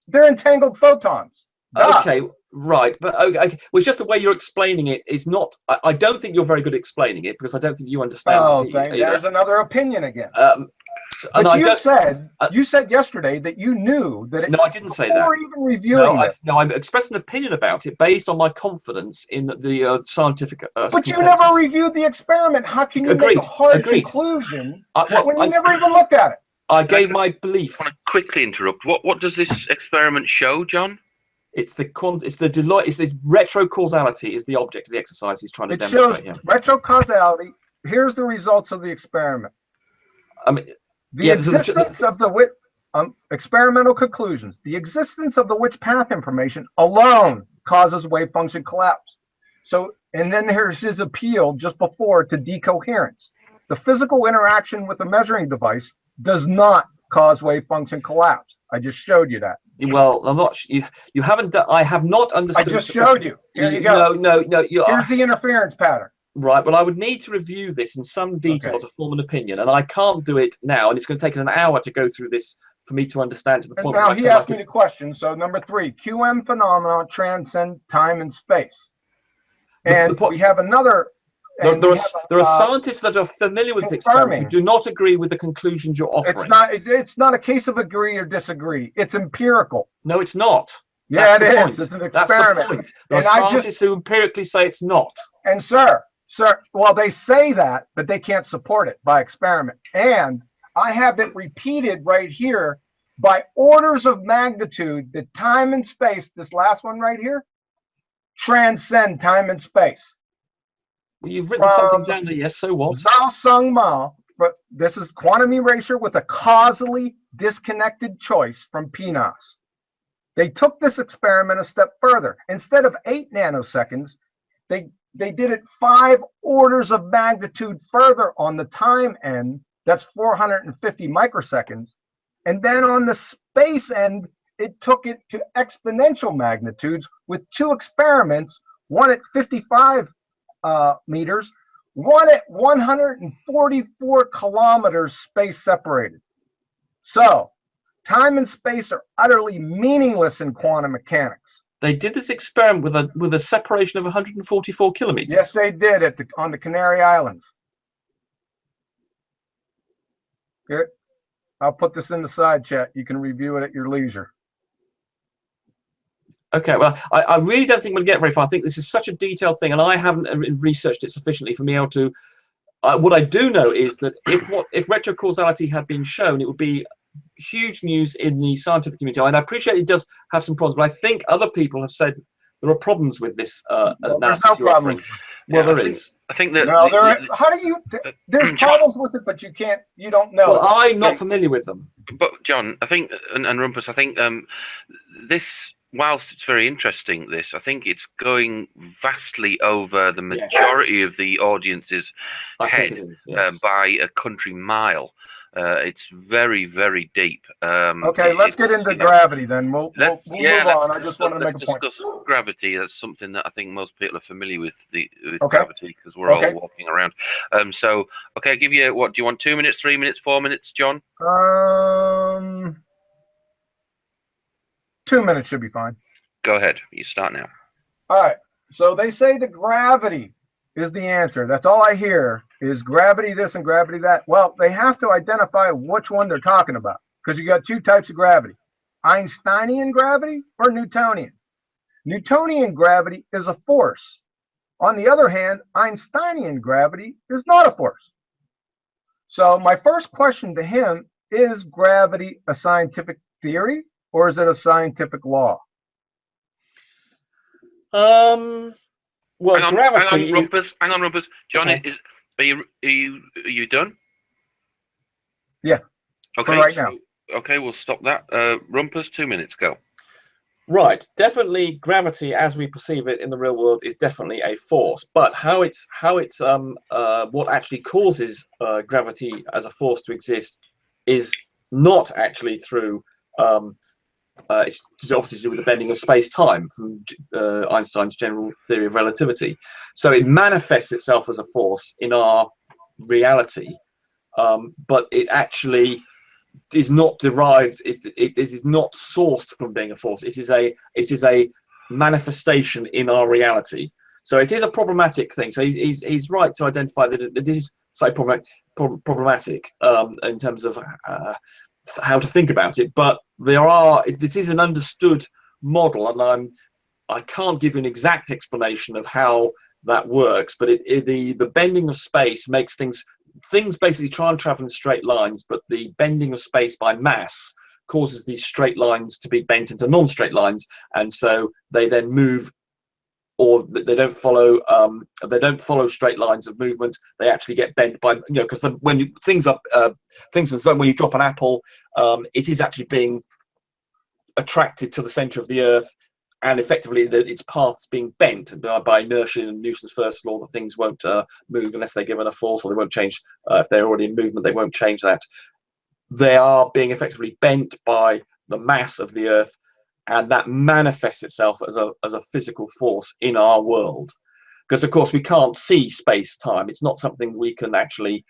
They're entangled photons. Okay, right. But okay, well, it's just the way you're explaining it is not. I don't think you're very good at explaining it, because I don't think you understand. Oh, there's another opinion again. But you said yesterday that you knew that it. No, I didn't say that. Before even reviewing it. No, I expressed an opinion about it based on my confidence in the scientific. But you never reviewed the experiment. How can you make a hard conclusion when you never even looked at it? I gave my belief. I want to quickly interrupt. What does this experiment show, John? It's this retrocausality is the object of the exercise he's trying to demonstrate. It shows retrocausality. Here's the results of the experiment. I mean, the existence of the experimental conclusions. The existence of the Witch path information alone causes wave function collapse. So, and then here's his appeal just before to decoherence. The physical interaction with the measuring device does not cause wave function collapse. I just showed you that. Well, I'm not. You haven't. I have not understood. I just showed you. Here you go. No. Here's the interference pattern. Right. Well, I would need to review this in some detail to form an opinion, and I can't do it now. And it's going to take us an hour to go through this for me to understand to the point. Now he asked me the question. So number 3, QM phenomena transcend time and space, and we have another. There are scientists that are familiar with this experiment who do not agree with the conclusions you're offering. It's not a case of agree or disagree. It's empirical. No, it's not. Yeah, it is. It's an experiment. That's the point. There are scientists who empirically say it's not. And sir, well, they say that, but they can't support it by experiment. And I have it repeated right here by orders of magnitude that time and space, this last one right here, transcend time and space. Well, you've written something down there, yes, so what? Zhao Sung Ma, but this is quantum erasure with a causally disconnected choice from PNAS. They took this experiment a step further. Instead of 8 nanoseconds, they did it 5 orders of magnitude further on the time end. That's 450 microseconds. And then on the space end, it took it to exponential magnitudes with 2 experiments, one at 55 meters, one at 144 kilometers space separated. So time and space are utterly meaningless in quantum mechanics. They did this experiment with a separation of 144 kilometers. Yes, they did on the Canary Islands. Here, I'll put this in the side chat. You can review it at your leisure. Okay, well, I really don't think we'll get very far. I think this is such a detailed thing, and I haven't researched it sufficiently for me able to. What I do know is that if retrocausality had been shown, it would be huge news in the scientific community. And I appreciate it does have some problems, but I think other people have said there are problems with this analysis you're offering. Well, there is. I think that. No, how do you? There's problems with it, but you don't know. Well, I'm not familiar with them. But John, I think, and Rumpus, I think this, whilst it's very interesting, I think it's going vastly over the majority of the audience's head by a country mile. It's very, very deep. Okay, let's get into gravity then. We'll move on. I just wanted to make a point. Let's discuss gravity. That's something that I think most people are familiar with gravity, because we're all walking around. So, okay, I'll give you, what, do you want 2 minutes, 3 minutes, 4 minutes, John? 2 minutes should be fine. Go ahead. You start now. All right. So they say the gravity is the answer. That's all I hear is gravity this and gravity that. Well, they have to identify which one they're talking about, because you got 2 types of gravity. Einsteinian gravity or Newtonian? Newtonian gravity is a force. On the other hand, Einsteinian gravity is not a force. So my first question to him is gravity a scientific theory or is it a scientific law? Well, gravity. Hang on, Rumpus. John, are you done? Yeah. Okay. For right now. Okay, we'll stop that. Rumpus, 2 minutes, go. Right, definitely gravity as we perceive it in the real world is definitely a force, but what actually causes gravity as a force to exist is not actually through it's obviously to do with the bending of space-time from Einstein's general theory of relativity. So it manifests itself as a force in our reality, but it actually is not derived. It is not sourced from being a force. It is a manifestation in our reality. So it is a problematic thing. So he's right to identify that it is slightly problematic in terms of how to think about it. But this is an understood model, and I can't give you an exact explanation of how that works. But the bending of space makes things basically try and travel in straight lines, but the bending of space by mass causes these straight lines to be bent into non-straight lines, and so they then move, or they don't follow straight lines of movement. They actually get bent by, because when things when you drop an apple, it is actually being attracted to the center of the earth, and effectively its path's being bent by inertia and Newton's first law that things won't move unless they're given a force, or they won't change if they're already in movement. They won't change that. They are being effectively bent by the mass of the earth, and that manifests itself as a physical force in our world. Because of course we can't see space-time. It's not something we can actually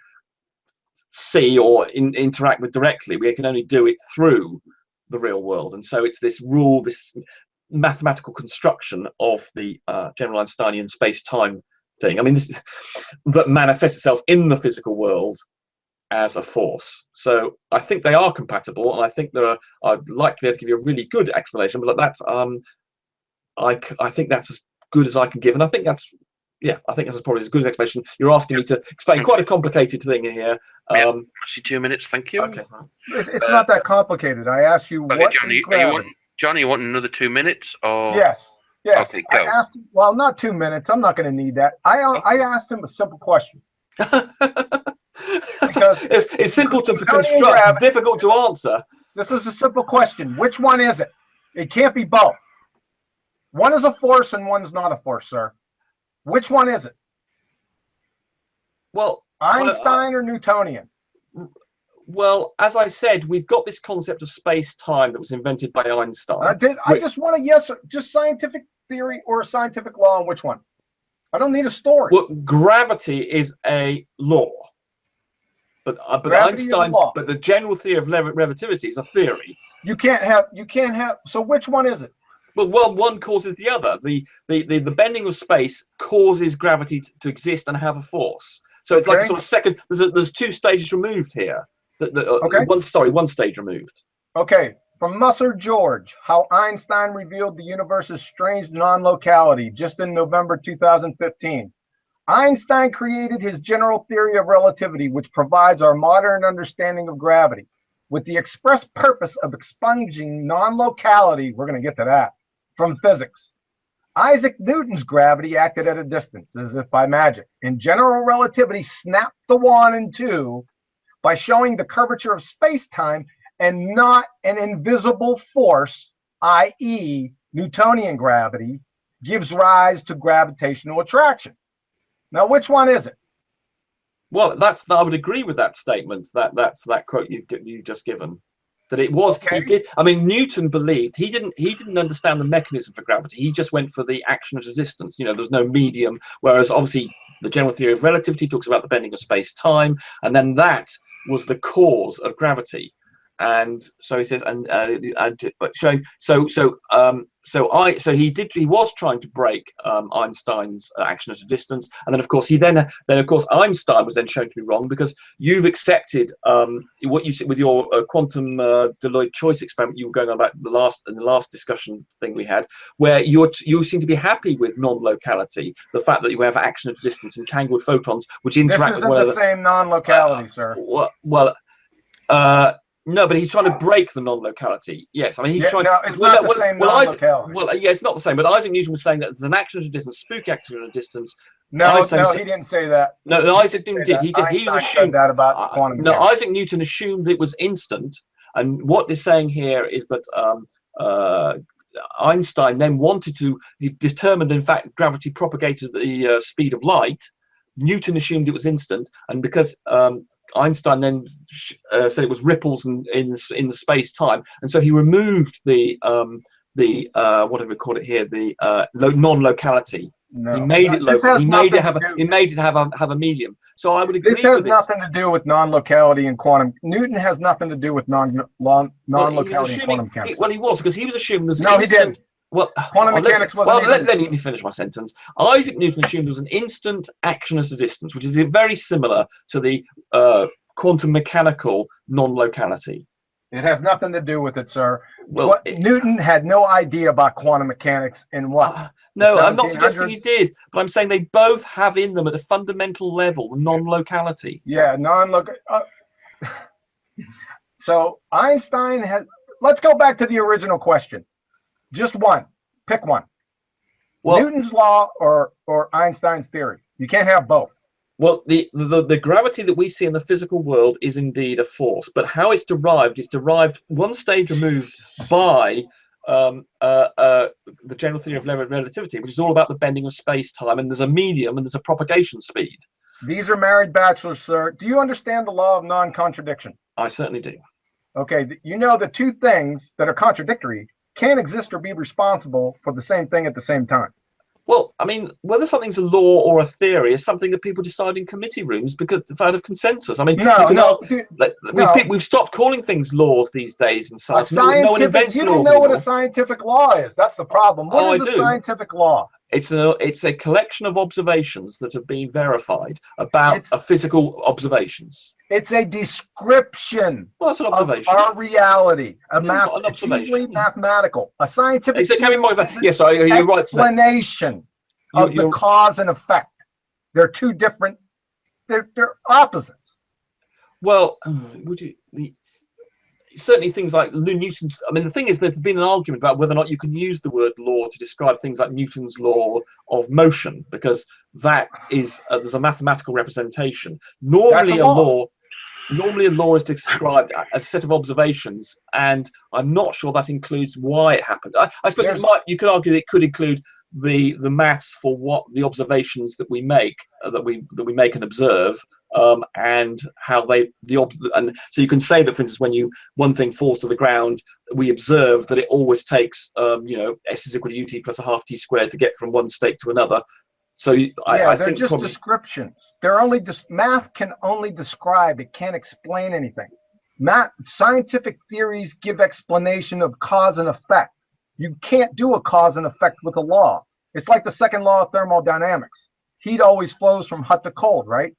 see or interact with directly. We can only do it through the real world, and so it's this rule, this mathematical construction of the general Einsteinian space-time thing. I mean, that manifests itself in the physical world as a force. So I think they are compatible, and I think I'd like to be able to give you a really good explanation, but that's I think that's as good as I can give, and I think that's probably as good an explanation. You're asking me to explain quite a complicated thing here. Actually, 2 minutes, thank you. Okay. It's not that complicated. I asked you okay, what Johnny, is gravity. Johnny, you want another 2 minutes? Or Yes. Okay, go. I asked him, well, not 2 minutes. I'm not going to need that. I asked him a simple question. Because it's simple to construct, it's difficult to answer. This is a simple question. Which one is it? It can't be both. One is a force and one's not a force, sir. Which one is it? Well, Einstein or Newtonian? Well, as I said, we've got this concept of space-time that was invented by Einstein. I just want a yes, just scientific theory or a scientific law on which one. I don't need a story. Well, gravity is a law, but Einstein, but the general theory of relativity is a theory. You can't have. So which one is it? Well, one causes the other. The bending of space causes gravity to exist and have a force. So it's like a sort of second. There's 2 stages removed here. One stage removed. Okay, from Musser George, how Einstein revealed the universe's strange non-locality just in November 2015. Einstein created his general theory of relativity, which provides our modern understanding of gravity, with the express purpose of expunging non-locality, we're going to get to that, from physics. Isaac Newton's gravity acted at a distance, as if by magic, and general relativity snapped the 1 and 2 by showing the curvature of space-time and not an invisible force, i.e. Newtonian gravity, gives rise to gravitational attraction. Now, which one is it? Well, I would agree with that statement. That's that quote you've just given. That it was. Okay. He did. I mean, Newton believed he didn't understand the mechanism for gravity. He just went for the action at a distance. There's no medium. Whereas obviously the general theory of relativity talks about the bending of space-time, and then that was the cause of gravity. And so he says, he was trying to break Einstein's action at a distance, and then of course Einstein was then shown to be wrong, because you've accepted what you said with your quantum Deloitte choice experiment you were going on about in the last discussion thing we had, where you seem to be happy with non-locality, the fact that you have action at a distance, entangled photons which interact with one another. This isn't the same non-locality, sir. No, but he's trying to break the non-locality. Yes, I mean he's trying. No, it's not the same non-locality. Yeah, it's not the same. But Isaac Newton was saying that there's an action at a distance, spooky action at a distance. No, he didn't say that. No, Isaac Newton did. He was assumed that about quantum mechanics. No, Isaac Newton assumed it was instant, and what they're saying here is that Einstein then he determined that in fact gravity propagated at the speed of light. Newton assumed it was instant, and because Einstein then said it was ripples in the space time, and so he removed the what do we call it here, the non-locality. No, he made it local. He made it have a medium. So I would agree with this. This has nothing to do with non-locality and quantum. Newton has nothing to do with non-locality and quantum mechanics. Well, he was, because he was assuming there's he didn't. Well, quantum mechanics wasn't. Let me finish my sentence. Isaac Newton assumed there was an instant action at a distance, which is very similar to the quantum mechanical non-locality. It has nothing to do with it, sir. Well, Newton had no idea about quantum mechanics in what? No, I'm not suggesting he did, but I'm saying they both have in them at a fundamental level non-locality. Yeah, non-local. So Einstein has. Let's go back to the original question. Just one. Pick one. Well, Newton's law or Einstein's theory. You can't have both. Well, the gravity that we see in the physical world is indeed a force, but how it's derived is derived one stage removed by the general theory of relativity, which is all about the bending of space-time, and there's a medium and there's a propagation speed. These are married bachelors, sir. Do you understand the law of non-contradiction? I certainly do. Okay, you know the two things that are contradictory can't exist or be responsible for the same thing at the same time. Well, I mean, whether something's a law or a theory is something that people decide in committee rooms because out of consensus. I mean, we've stopped calling things laws these days and such. No one invents laws. You don't know what a scientific law is. That's the problem. What is a scientific law? It's a collection of observations that have been verified about physical observations. It's a description of our reality. It's usually mathematical. A scientific you're right. Explanation of the cause and effect. They're two different. They're opposites. Well, certainly things like Newton's. I mean, the thing is, there's been an argument about whether or not you can use the word law to describe things like Newton's law of motion, because that is there's a mathematical representation. Normally, a law is described as a set of observations, and I'm not sure that includes why it happened. I suppose you could argue that it could include the maths for what the observations that we make that we make and observe, and how and so you can say that, for instance, when one thing falls to the ground, we observe that it always takes s is equal to ut plus a half t squared to get from one state to another. So I they're think just descriptions. They're only math can only describe. It can't explain anything. Scientific theories give explanation of cause and effect. You can't do a cause and effect with a law. It's like the second law of thermodynamics. Heat always flows from hot to cold, right?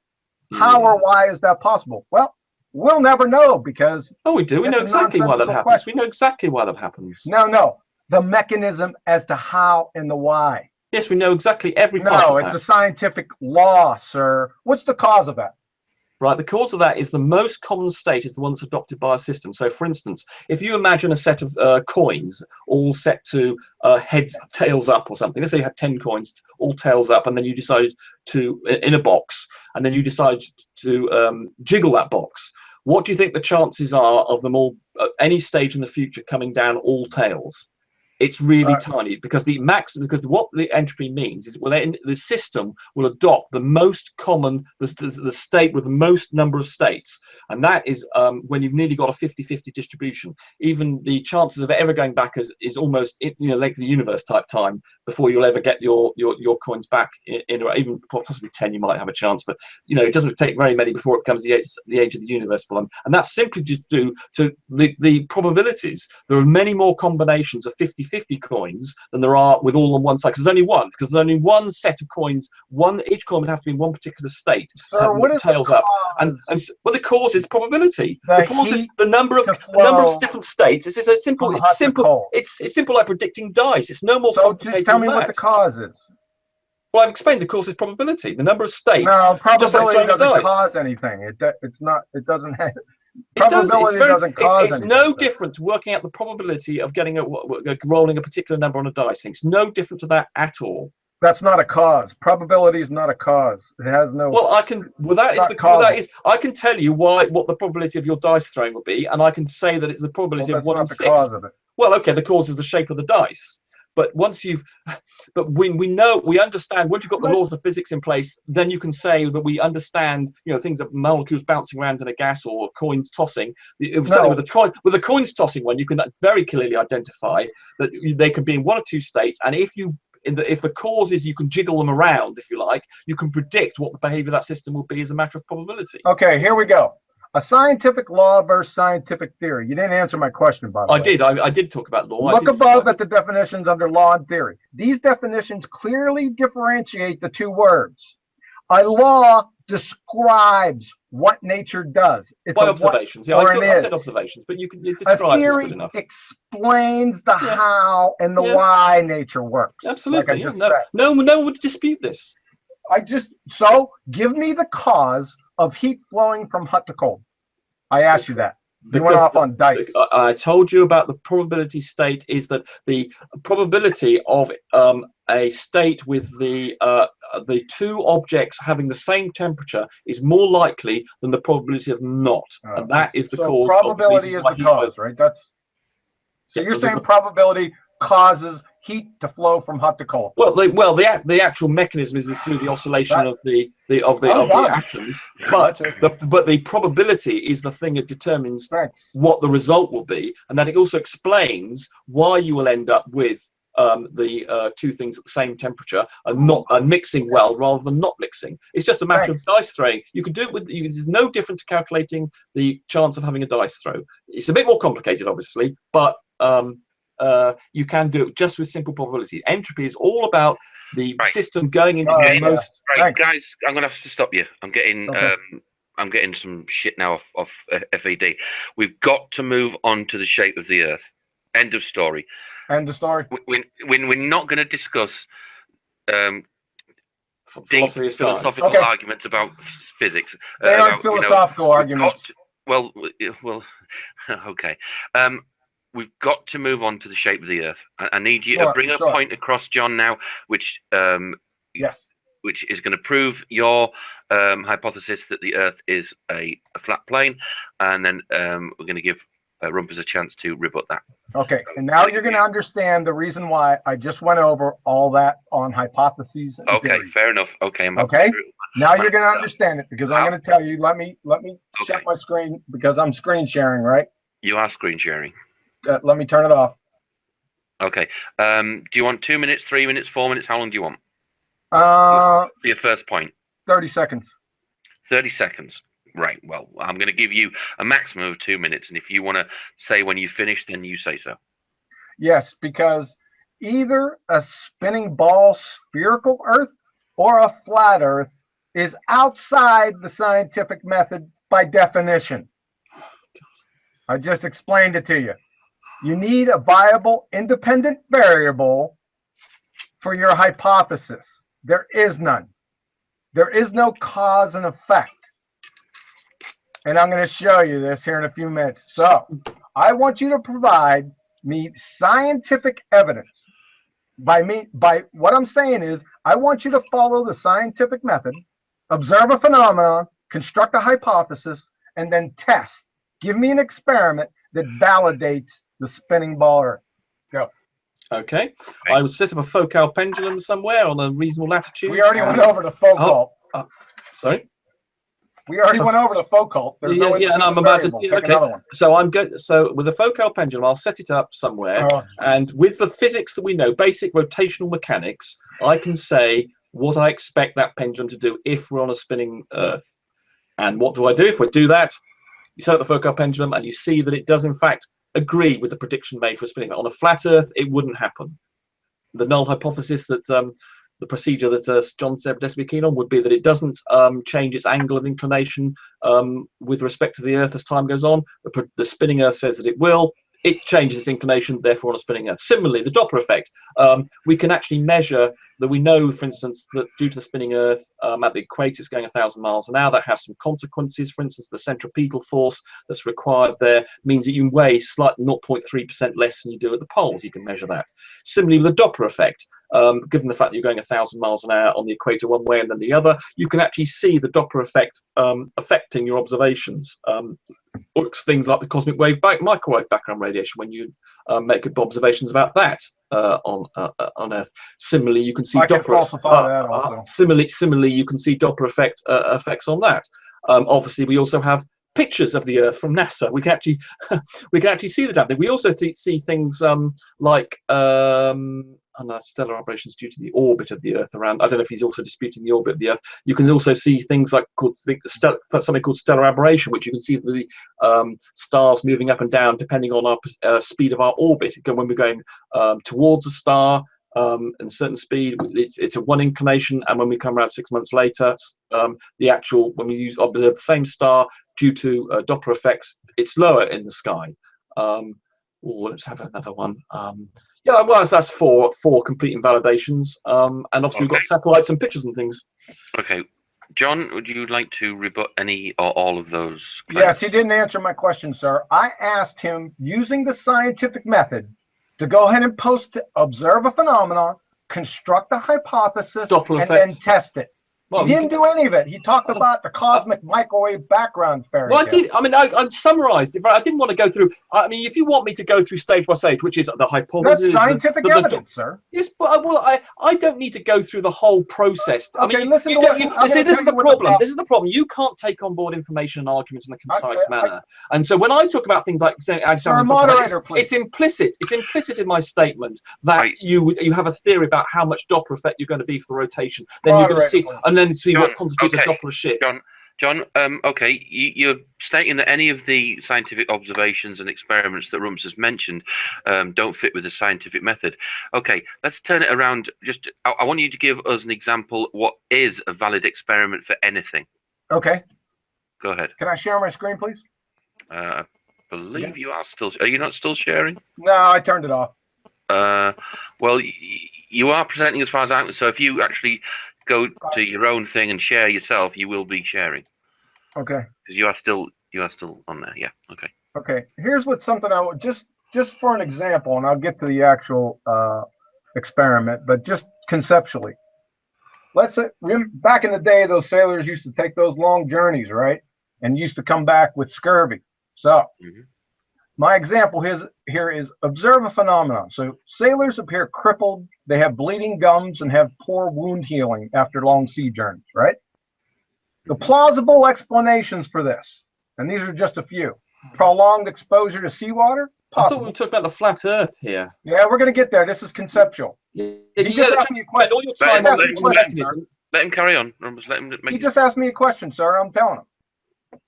Yeah. How or why is that possible? Well, we'll never know, because we do. We know exactly why that happens. We know exactly why that happens. No. The mechanism as to how and the why. Yes, we know exactly every part of that. No, it's a scientific law, sir. What's the cause of that? Right, the cause of that is the most common state is the one that's adopted by a system. So, for instance, if you imagine a set of coins all set to heads, tails up or something. Let's say you had 10 coins, all tails up, and then you decided to, in a box, and then you decide to jiggle that box. What do you think the chances are of them all, at any stage in the future, coming down all tails? It's really tiny, because what the entropy means is the system will adopt the most common, the state with the most number of states, and that is when you've nearly got a 50-50 distribution. Even the chances of it ever going back is almost length of the universe type time before you'll ever get your coins back in even possibly 10 you might have a chance, but it doesn't take very many before it becomes the age of the universe for them, and that's simply just due to the probabilities. There are many more combinations of 50-50 50-50 coins than there are with all on one side, because there's only one. Because there's only one set of coins. Each coin would have to be in one particular state. Sir, what is tails the up? cause? And well, the cause is probability. The The cause is heat the number of different states. It's simple. from hot It's to simple. cold. It's simple like predicting dice. It's no more So complicated just tell me than what that. the cause is. Well, I've explained the cause is probability. The number of states. No, just like probability throwing a doesn't dice. cause anything. It's not. It doesn't have. It does. Probability doesn't cause anything. It's no sir. different to working out the probability of getting rolling a particular number on a dice thing. It's no different to that at all. That's not a cause. Probability is not a cause. It has no. Well, I can. Well, that is the. Well, that is. I can tell you what the probability of your dice throwing would be, and I can say that it's the probability of 1 in 6. That's not the cause of it. Well, okay, the cause is the shape of the dice. But once when we understand, once you've got the laws of physics in place, then you can say that we understand, things like molecules bouncing around in a gas or coins tossing. Certainly with the coins tossing one, you can very clearly identify that they can be in one or two states, and if the cause is you can jiggle them around, if you like, you can predict what the behavior of that system will be as a matter of probability. Okay, here we go. A scientific law versus scientific theory. You didn't answer my question, by the way. I did talk about law. Look above at the definitions under law and theory. These definitions clearly differentiate the two words. A law describes what nature does. It's by observations. Yeah, I said observations, but you describe a theory good enough. Explains the how and the why nature works. Absolutely. Like I just said. No one would dispute this. So give me the cause of heat flowing from hot to cold. I asked you that. You went off on dice. I told you about the probability state is that the probability of a state with the two objects having the same temperature is more likely than the probability of not, and that is the cause. Probability is the cause, right? So you're saying probability causes heat to flow from hot to cold. Well, the actual mechanism is through the oscillation of the atoms, but the probability is the thing that determines what the result will be, and that it also explains why you will end up with the two things at the same temperature and mixing well rather than not mixing. It's just a matter of dice throwing. You can do it with. It's no different to calculating the chance of having a dice throw. It's a bit more complicated, obviously, but you can do it just with simple probability. Entropy is all about the system going into the most. Right, guys, I'm going to have to stop you. I'm getting some shit now off FAD. We've got to move on to the shape of the Earth. End of story. End of story. We're not going to discuss philosophical arguments about physics. They aren't philosophical arguments. Well, okay. We've got to move on to the shape of the Earth. I need you to bring a point across, John, now, which which is going to prove your hypothesis that the Earth is a flat plane, and then we're going to give Rumpus a chance to rebut that. Okay, and now you're going to understand the reason why I just went over all that on hypotheses. And theory. Fair enough. Okay, now you're going to understand it, because I'm going to tell you. Let me shut my screen, because I'm screen sharing, right? You are screen sharing. Let me turn it off. Okay. Do you want 2 minutes, 3 minutes, 4 minutes? How long do you want? For your first point. 30 seconds. 30 seconds. Right. Well, I'm going to give you a maximum of 2 minutes, and if you want to say when you finish, then you say so. Yes, because either a spinning ball spherical Earth or a flat Earth is outside the scientific method by definition. I just explained it to you. You need a viable independent variable for your hypothesis. There is none. There is no cause and effect. And I'm going to show you this here in a few minutes. So I want you to provide me scientific evidence. By what I'm saying is, I want you to follow the scientific method, observe a phenomenon, construct a hypothesis, and then test. Give me an experiment that validates the spinning ball Earth. Go. Okay. I would set up a focal pendulum somewhere on a reasonable latitude. We already went over the focal. Sorry? We already went over the focal. There's no and I'm about to. Okay. So I'm good. So with a focal pendulum, I'll set it up somewhere, and with the physics that we know, basic rotational mechanics, I can say what I expect that pendulum to do if we're on a spinning Earth. And what do I do if we do that? You set up the focal pendulum, and you see that it does in fact agree with the prediction made for a spinning Earth. On a flat Earth, it wouldn't happen. The null hypothesis that the procedure that John said would be keen on would be that it doesn't change its angle of inclination with respect to the Earth as time goes on. The spinning Earth says that it will. It changes its inclination, therefore, on a spinning Earth. Similarly, the Doppler effect, we can actually measure that. We know, for instance, that due to the spinning Earth at the equator, it's going 1,000 miles an hour. That has some consequences. For instance, the centripetal force that's required there means that you weigh slightly 0.3% less than you do at the poles. You can measure that. Similarly, with the Doppler effect, given the fact that you're going 1,000 miles an hour on the equator one way and then the other, you can actually see the Doppler effect affecting your observations. Things like the cosmic wave microwave background radiation when you make observations about that on Earth. Similarly, you can see Similarly, you can see Doppler effects on that. Obviously, we also have pictures of the Earth from NASA. We can actually see the damn thing. We also see things like stellar aberrations due to the orbit of the Earth around. I don't know if he's also disputing the orbit of the Earth. You can also see things like something called stellar aberration, which you can see the stars moving up and down depending on our speed of our orbit. When we're going towards a star and a certain speed, it's a one inclination, and when we come around 6 months later, when we observe the same star due to Doppler effects, it's lower in the sky. Let's have another one. Yeah, well, that's four complete invalidations, and obviously we've got satellites and pictures and things. Okay, John, would you like to rebut any or all of those claims? Yes, he didn't answer my question, sir. I asked him, using the scientific method, to go ahead and observe a phenomenon, construct a hypothesis, and then test it. Well, he didn't do any of it. He talked about the cosmic microwave background fairy tale. Well, I did. I mean, I summarized it, but I didn't want to go through. I mean, if you want me to go through stage by stage, which is the hypothesis, that's scientific evidence, sir. Yes, but I don't need to go through the whole process. Okay, I mean, listen. This is the problem. This is the problem. You can't take on board information and arguments in a concise manner. And so when I talk about things like it's implicit. It's implicit in my statement that you have a theory about how much Doppler effect you're going to be for the rotation. Then you're going to see, and then see what constitutes a Doppler shift. John, okay, you're stating that any of the scientific observations and experiments that Rumpus has mentioned don't fit with the scientific method. Okay, let's turn it around. I want you to give us an example. What is a valid experiment for anything? Okay. Go ahead. Can I share my screen, please? I believe you are still. Are you not still sharing? No, I turned it off. Well, you are presenting as far as I'm. So if you actually go to your own thing and share yourself, you will be sharing. Okay. Because you are still on there. Yeah. Okay. Okay. Here's something I would just for an example, and I'll get to the actual experiment, but just conceptually. Let's say back in the day, those sailors used to take those long journeys, right? And used to come back with scurvy. So my example here is observe a phenomenon. So sailors appear crippled, they have bleeding gums, and have poor wound healing after long sea journeys, right? The plausible explanations for this, and these are just a few. Prolonged exposure to seawater, possible. I thought we were talking about the flat Earth here. Yeah, we're going to get there. This is conceptual. He just asked me a question. Let him carry on. He just asked me a question, sir. I'm telling him.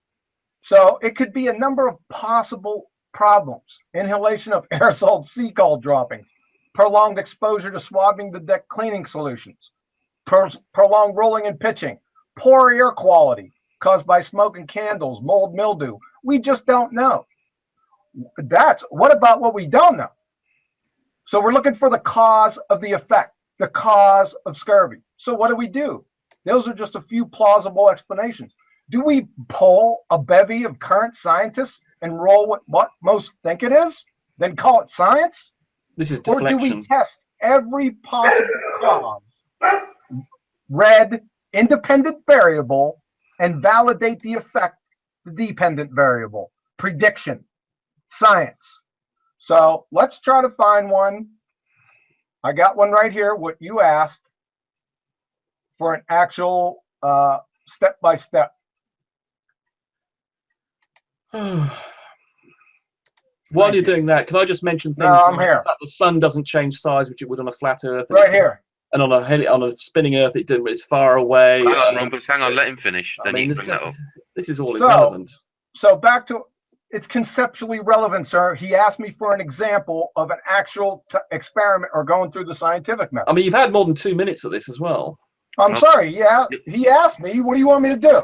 So it could be a number of possible problems. Inhalation of aerosol sea coal droppings, prolonged exposure to swabbing the deck cleaning solutions, prolonged rolling and pitching, poor air quality caused by smoke and candles, mold, mildew. We just don't know. What about what we don't know? So we're looking for the cause of the effect, the cause of scurvy. So what do? Those are just a few plausible explanations. Do we poll a bevy of current scientists and roll with what most think it is, then call it science? This is deflection. Or do we test every possible cause, independent variable, and validate the effect, the dependent variable, prediction, science? So let's try to find one. I got one right here, what you asked, for an actual step-by-step. While you're doing that, can I just mention things like that the sun doesn't change size, which it would on a flat Earth. Right here. And on a spinning Earth, it's far away. Hang on, let him finish. This is all irrelevant. So back to it's conceptually relevant, sir. He asked me for an example of an actual experiment or going through the scientific method. I mean, you've had more than 2 minutes of this as well. I'm sorry. Yeah, he asked me, what do you want me to do?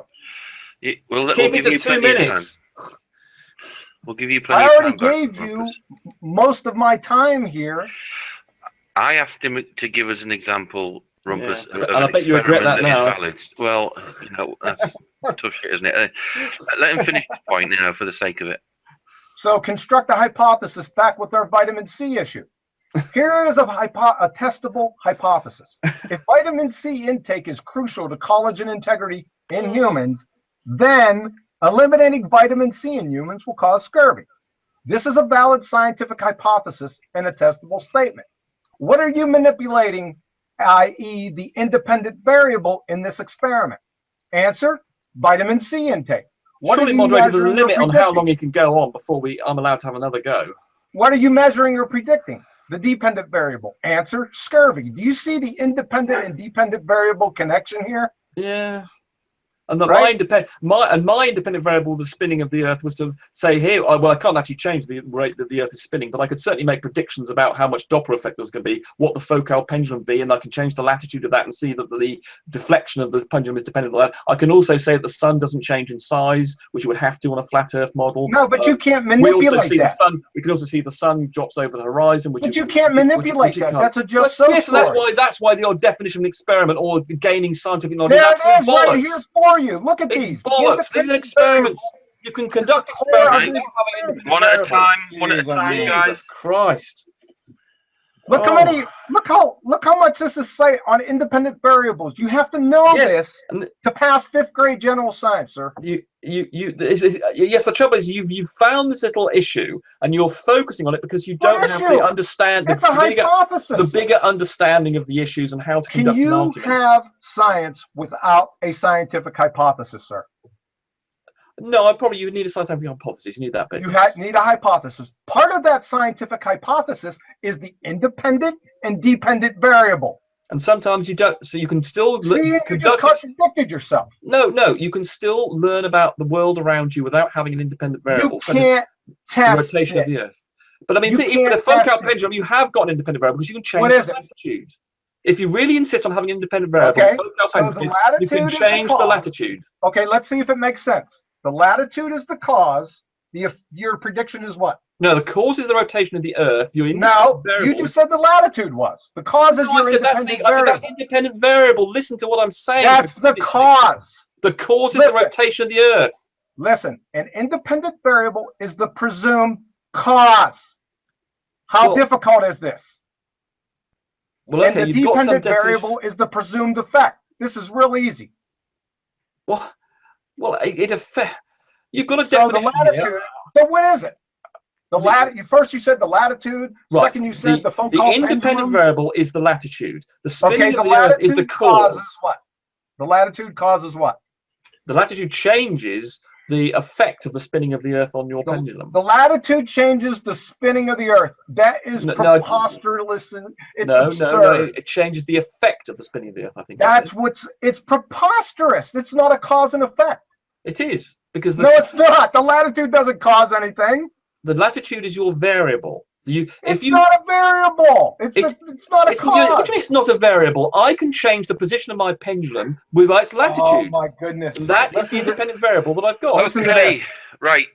Keep it to 2 minutes. We'll give you plenty I of already time. gave you most of my time here. I asked him to give us an example, Rumpus. Yeah. And I bet you regret that now. Valid. Well, you know, that's tough shit, isn't it? Let him finish the point, you know, for the sake of it. So construct a hypothesis back with our vitamin C issue. Here is a testable hypothesis. If vitamin C intake is crucial to collagen integrity in humans, then eliminating vitamin C in humans will cause scurvy. This is a valid scientific hypothesis and a testable statement. What are you manipulating, i.e. the independent variable in this experiment? Answer, vitamin C intake. What Surely, moderator, there's a limit on how long you can go on before I'm allowed to have another go. What are you measuring or predicting? The dependent variable. Answer, scurvy. Do you see the independent and dependent variable connection here? Yeah. And my independent variable, the spinning of the Earth, was to say here, well, I can't actually change the rate that the Earth is spinning, but I could certainly make predictions about how much Doppler effect there's going to be, what the focal pendulum be, and I can change the latitude of that and see that the deflection of the pendulum is dependent on that. I can also say that the sun doesn't change in size, which you would have to on a flat Earth model. No, but you can't manipulate that. We can also see the sun drops over the horizon. But you can't manipulate that. That's a just so yes, story. That's why the old definition of an experiment or gaining scientific knowledge. There it is, right here for you. Look at these. Bollocks. These are experiments. You can conduct experiments. One at a time. One at a time, guys. Jesus Christ. Look how many. Look how much this is say on independent variables. You have to know this to pass 5th grade general science, sir. Yes, the trouble is you've found this little issue and you're focusing on it because you don't have to understand it's a hypothesis. The bigger understanding of the issues and how to conduct an argument. Can you have science without a scientific hypothesis, sir? No, you need a scientific hypothesis. You need that bit. You need a hypothesis. Part of that scientific hypothesis is the independent and dependent variable. And sometimes you don't, so you can still you just contradicted yourself. No, you can still learn about the world around you without having an independent variable. You can't test the rotation of the Earth. But I mean, even with a focal pendulum, you have got an independent variable because you can change the latitude. If you really insist on having an independent variable, you can change the latitude. Okay, let's see if it makes sense. The latitude is the cause. Your prediction is what? No, the cause is the rotation of the Earth. No, you just said the latitude was. The cause is your independent variable. I said that's independent variable. Listen to what I'm saying. That's the cause. The cause is the rotation of the Earth. Listen, an independent variable is the presumed cause. How difficult is this? Well, okay, and the dependent variable is the presumed effect. This is real easy. Well, you've got a definition here. So what is it? The latitude. First, you said the latitude. Right. Second, you said the focal pendulum. The independent variable is the latitude. The spinning of the Earth is the cause. What? The latitude causes what? The latitude changes the effect of the spinning of the Earth on your pendulum. The latitude changes the spinning of the Earth. That is preposterous. It's absurd. No, it changes the effect of the spinning of the Earth, I think. It's preposterous. It's not a cause and effect. It is. Because no, it's not. The latitude doesn't cause anything. The latitude is your variable. It's not a variable. It's not a cause. What do you mean it's not a variable? I can change the position of my pendulum with its latitude. Oh my goodness! And that is the independent variable that I've got. Okay, right.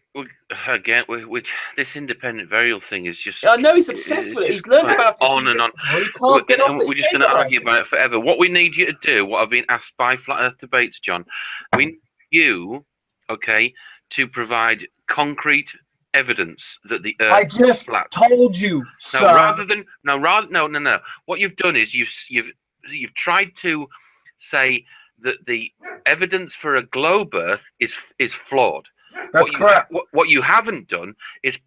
Again, this independent variable thing is just. I know he's obsessed with it. He's learned about it. On and on. We're just going to argue about it forever. What we need you to do, what I've been asked by Flat Earth Debates, John, we need you, to provide concrete evidence that the Earth is flat. I just told you, sir. No. What you've done is you've tried to say that the evidence for a globe Earth is flawed. That's correct. What you haven't done is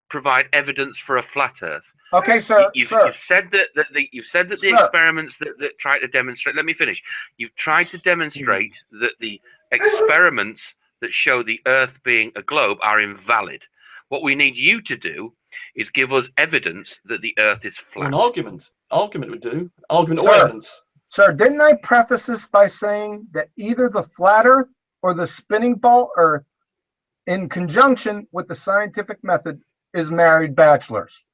provide evidence for a flat Earth. Okay, sir. You've said that the experiments that try to demonstrate. Let me finish. You've tried to demonstrate that the experiments that show the Earth being a globe are invalid. What we need you to do is give us evidence that the Earth is flat. An argument would do. Argument or evidence. Sir, didn't I preface this by saying that either the flat Earth or the spinning ball Earth in conjunction with the scientific method is married bachelors.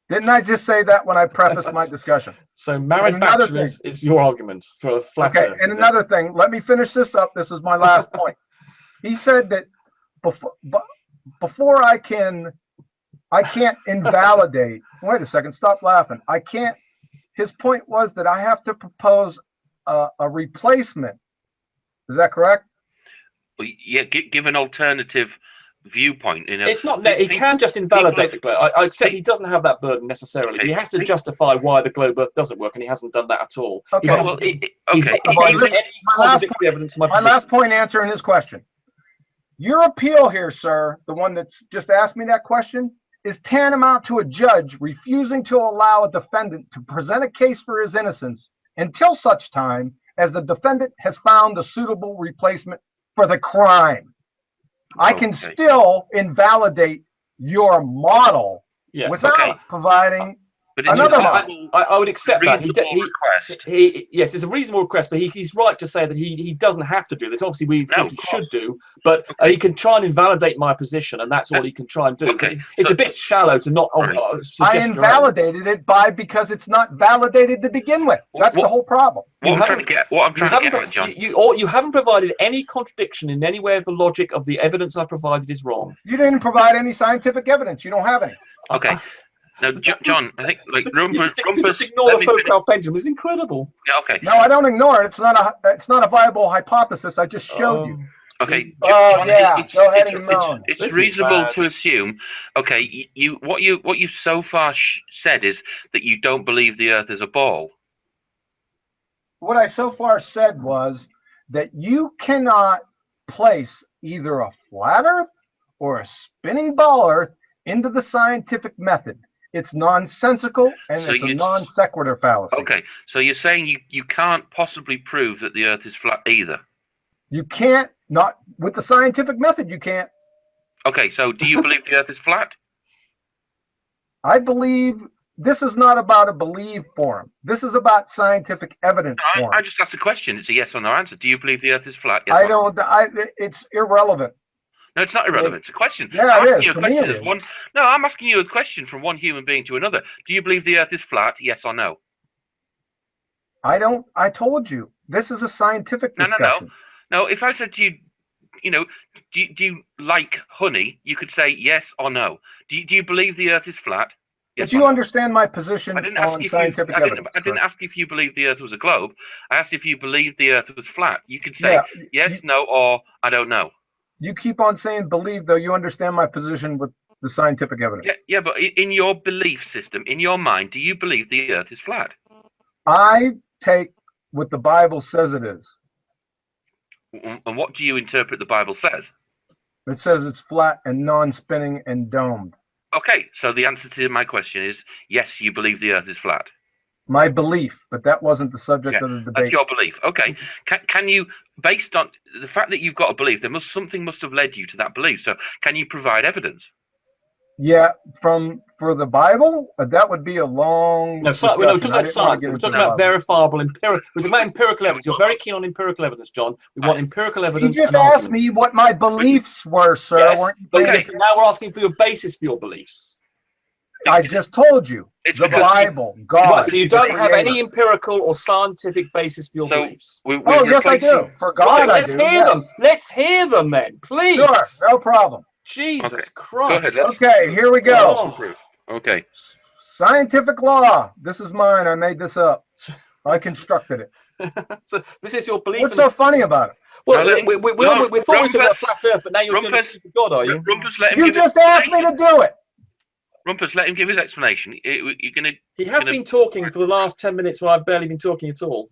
Didn't I just say that when I prefaced my discussion? So married bachelors is your argument for a flat Earth. And another thing, let me finish this up. This is my last point. He said that before I can't invalidate. Wait a second, stop laughing. I can't. His point was that I have to propose a replacement. Is that correct? Well, yeah, give an alternative viewpoint. It's not. He can just invalidate the globe. I accept he doesn't have that burden necessarily. But he has to justify why the globe Earth doesn't work, and he hasn't done that at all. Okay. My last point answering his question. Your appeal here, sir, the one that's just asked me that question, is tantamount to a judge refusing to allow a defendant to present a case for his innocence until such time as the defendant has found a suitable replacement for the crime. I can still invalidate your model without providing another model. I would accept that. Yes, it's a reasonable request, but he's right to say that he doesn't have to do this. Obviously, we think he should do, but he can try and invalidate my position, and that's all he can try and do. It's a bit shallow to not. I invalidated it because it's not validated to begin with. That's the whole problem. What I'm trying to get at, John. You haven't provided any contradiction in any way of the logic of the evidence I provided is wrong. You didn't provide any scientific evidence. You don't have any. Okay. Now, John, I think Rumpus. Just ignore the focal pendulum. It's incredible. Yeah. Okay. No, I don't ignore it. It's not a viable hypothesis. I just showed you. Okay. Go ahead and moan. It's reasonable to assume. Okay. What you've so far said is that you don't believe the Earth is a ball. What I so far said was that you cannot place either a flat Earth or a spinning ball Earth into the scientific method. It's nonsensical, and it's a non sequitur fallacy. Okay, so you're saying you can't possibly prove that the Earth is flat either? You can't, not with the scientific method, you can't. Okay, so do you believe the Earth is flat? I believe this is not about a believe form. This is about scientific evidence form. I just asked a question. It's a yes or no answer. Do you believe the Earth is flat? Yes, it's irrelevant. No, it's not irrelevant. It's a question. Yeah, it is. To me, it is. No, I'm asking you a question from one human being to another. Do you believe the Earth is flat? Yes or no? I don't. I told you. This is a scientific discussion. No. If I said to you, do you like honey? You could say yes or no. Do you believe the Earth is flat? Yes, but you understand my position on scientific evidence. I didn't ask if you believed the Earth was a globe. I asked if you believed the Earth was flat. You could say yes, no, or I don't know. You keep on saying believe, though. You understand my position with the scientific evidence. Yeah, but in your belief system, in your mind, do you believe the Earth is flat? I take what the Bible says it is. And what do you interpret the Bible says? It says it's flat and non-spinning and domed. Okay, so the answer to my question is yes, you believe the Earth is flat. My belief, but that wasn't the subject of the debate. That's your belief. Okay. Can you, based on the fact that you've got a belief, something must have led you to that belief. So can you provide evidence? Yeah, for the Bible, that would be a long. No, we're talking about science. We're talking about verifiable empirical. We're talking about empirical evidence. You're very keen on empirical evidence, John. We want empirical evidence. You just asked me what my beliefs were, sir. Yes, okay. Now we're asking for your basis for your beliefs. I just told you. The Bible, God. Right, so you don't have any empirical or scientific basis for your beliefs. Yes, I do. For God, I do. Let's hear them. Let's hear them then, please. Sure, no problem. Jesus Christ. Go ahead, okay, here we go. Okay. Scientific law. This is mine. I made this up. I constructed it. So this is your belief. What's so funny about it? Well, we thought we were talking about flat Earth, but now you're doing it for God, are you? You just asked me to do it. Rumpus, let him give his explanation. He has been talking for the last 10 minutes while I've barely been talking at all.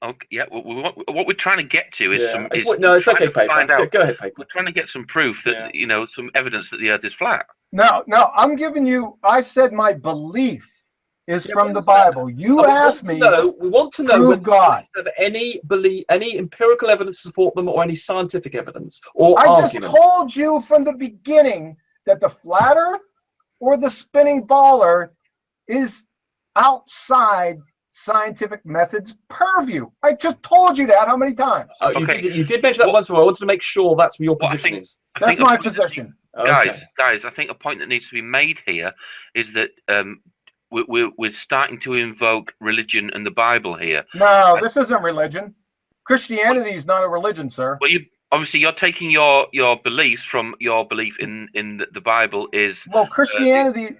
Okay, yeah. What we're trying to get to is some. No, it's okay, Paper. Go ahead, Paper. We're trying to get some proof that some evidence that the Earth is flat. No, I'm giving you. I said my belief is from the Bible. You asked me. We want to know whether God have any empirical evidence to support them, or any scientific evidence, or arguments. I just told you from the beginning that the flat Earth or the spinning ball Earth is outside scientific method's purview. I just told you that how many times? You did mention that once before. I wanted to make sure that's what your position is. That's my position. Guys, I think a point that needs to be made here is that we're starting to invoke religion and the Bible here. No, this isn't religion. Christianity is not a religion, sir. Well, you're taking your beliefs from your belief in the Bible is. Well, Christianity.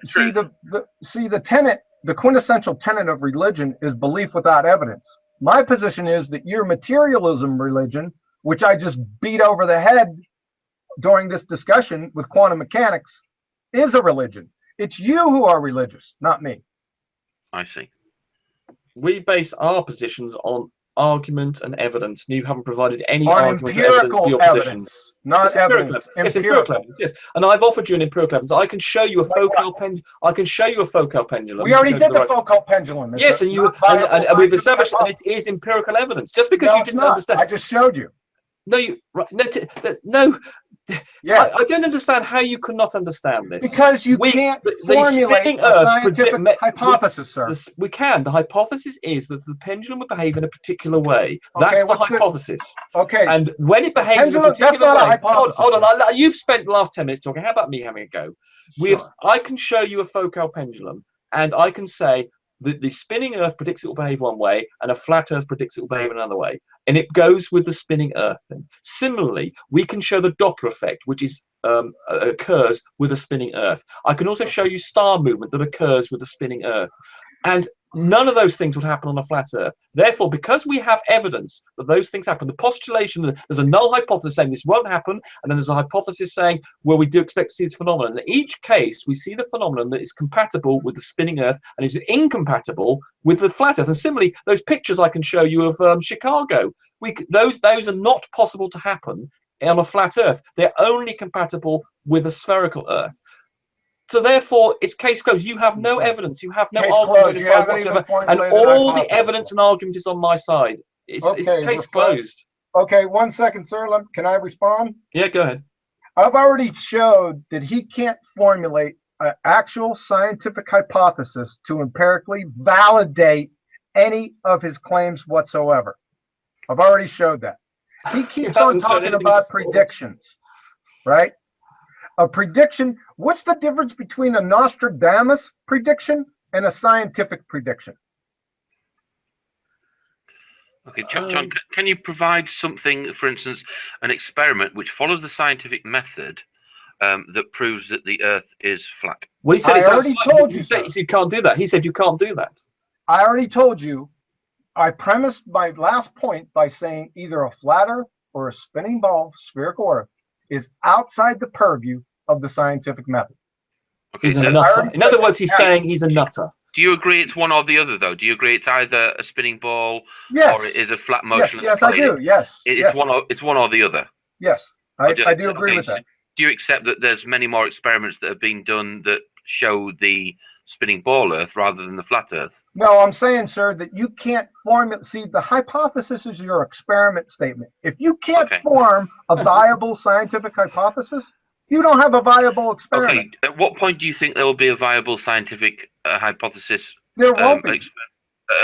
The quintessential tenet of religion is belief without evidence. My position is that your materialism religion, which I just beat over the head during this discussion with quantum mechanics, is a religion. It's you who are religious, not me. I see. We base our positions on argument and evidence. You haven't provided any argument or evidence for your positions. Not evidence. Empirical evidence. Yes, and I've offered you an empirical evidence. I can show you a focal pendulum. I can show you a focal pendulum. We already did the focal pendulum. Yes, and we've established that it is empirical evidence. Just because you didn't understand, I just showed you. No. Yeah. I don't understand how you could not understand this. Because you can't formulate a scientific hypothesis, sir. We can. The hypothesis is that the pendulum would behave in a particular way. That's the hypothesis. Okay. And when it behaves in a particular way... Hold on. You've spent the last 10 minutes talking. How about me having a go? I can show you a focal pendulum, and I can say that the spinning Earth predicts it will behave one way, and a flat Earth predicts it will behave another way. And it goes with the spinning Earth thing. Similarly, we can show the Doppler effect, which is occurs with a spinning Earth. I can also show you star movement that occurs with a spinning Earth. And none of those things would happen on a flat Earth. Therefore, because we have evidence that those things happen, the postulation that there's a null hypothesis saying this won't happen, and then there's a hypothesis saying, well, we do expect to see this phenomenon. In each case, we see the phenomenon that is compatible with the spinning Earth and is incompatible with the flat Earth. And similarly, those pictures I can show you of Chicago, those are not possible to happen on a flat Earth. They're only compatible with a spherical Earth. So therefore, it's case closed. You have no evidence. You have no argument on your side whatsoever. And all the evidence and argument is on my side. It's case closed. Okay, 1 second, sir. Can I respond? Yeah, go ahead. I've already showed that he can't formulate an actual scientific hypothesis to empirically validate any of his claims whatsoever. I've already showed that. He keeps on talking about predictions, right? A prediction. What's the difference between a Nostradamus prediction and a scientific prediction? Okay, John, can you provide something, for instance, an experiment which follows the scientific method that proves that the Earth is flat? Well, he said I already told you, sir. You can't do that. He said you can't do that. I already told you. I premised my last point by saying either a flat Earth or a spinning ball, spherical Earth, is outside the purview of the scientific method. Okay, he's a nutter. In other words, he's saying he's a nutter. Do you agree it's one or the other, though? Do you agree it's either a spinning ball or it is a flat motion? Yes, I do. Yes. It's one or the other. Yes, I do agree with that. Do you accept that there's many more experiments that have been done that show the spinning ball Earth rather than the flat Earth? No, I'm saying, sir, that you can't see, the hypothesis is your experiment statement. If you can't form a viable scientific hypothesis, you don't have a viable experiment. Okay, at what point do you think there will be a viable scientific hypothesis? There won't be.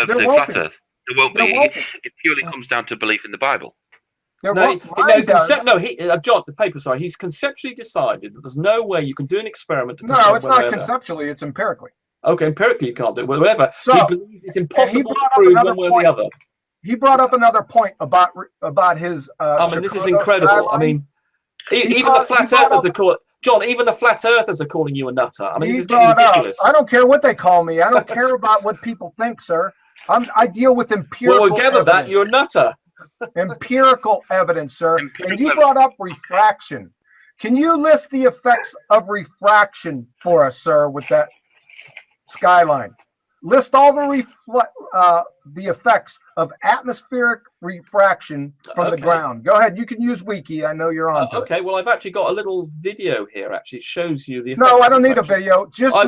Of the flat Earth? There won't be. It purely comes down to belief in the Bible. John, the paper, sorry, he's conceptually decided that there's no way you can do an experiment. No, it's not conceptually, it's empirically. Okay, empirically you can't do it. Whatever. So, he believes it's impossible to prove one way or the other. He brought up another point about his. I mean, this is incredible. Skyline. I mean, even the flat earthers are calling John. Even the flat earthers are calling you a nutter. I mean, this is getting ridiculous. I don't care what they call me. I don't care about what people think, sir. I deal with empirical. Well, we'll gather that you're a nutter. Empirical evidence, sir. And you brought up refraction. Can you list the effects of refraction for us, sir, with that skyline? List all the effects of atmospheric refraction from the ground. Go ahead. You can use Wiki. I know you're on. Okay. Well, I've actually got a little video here. Actually, it shows you the effects. No, I don't need a video. Just I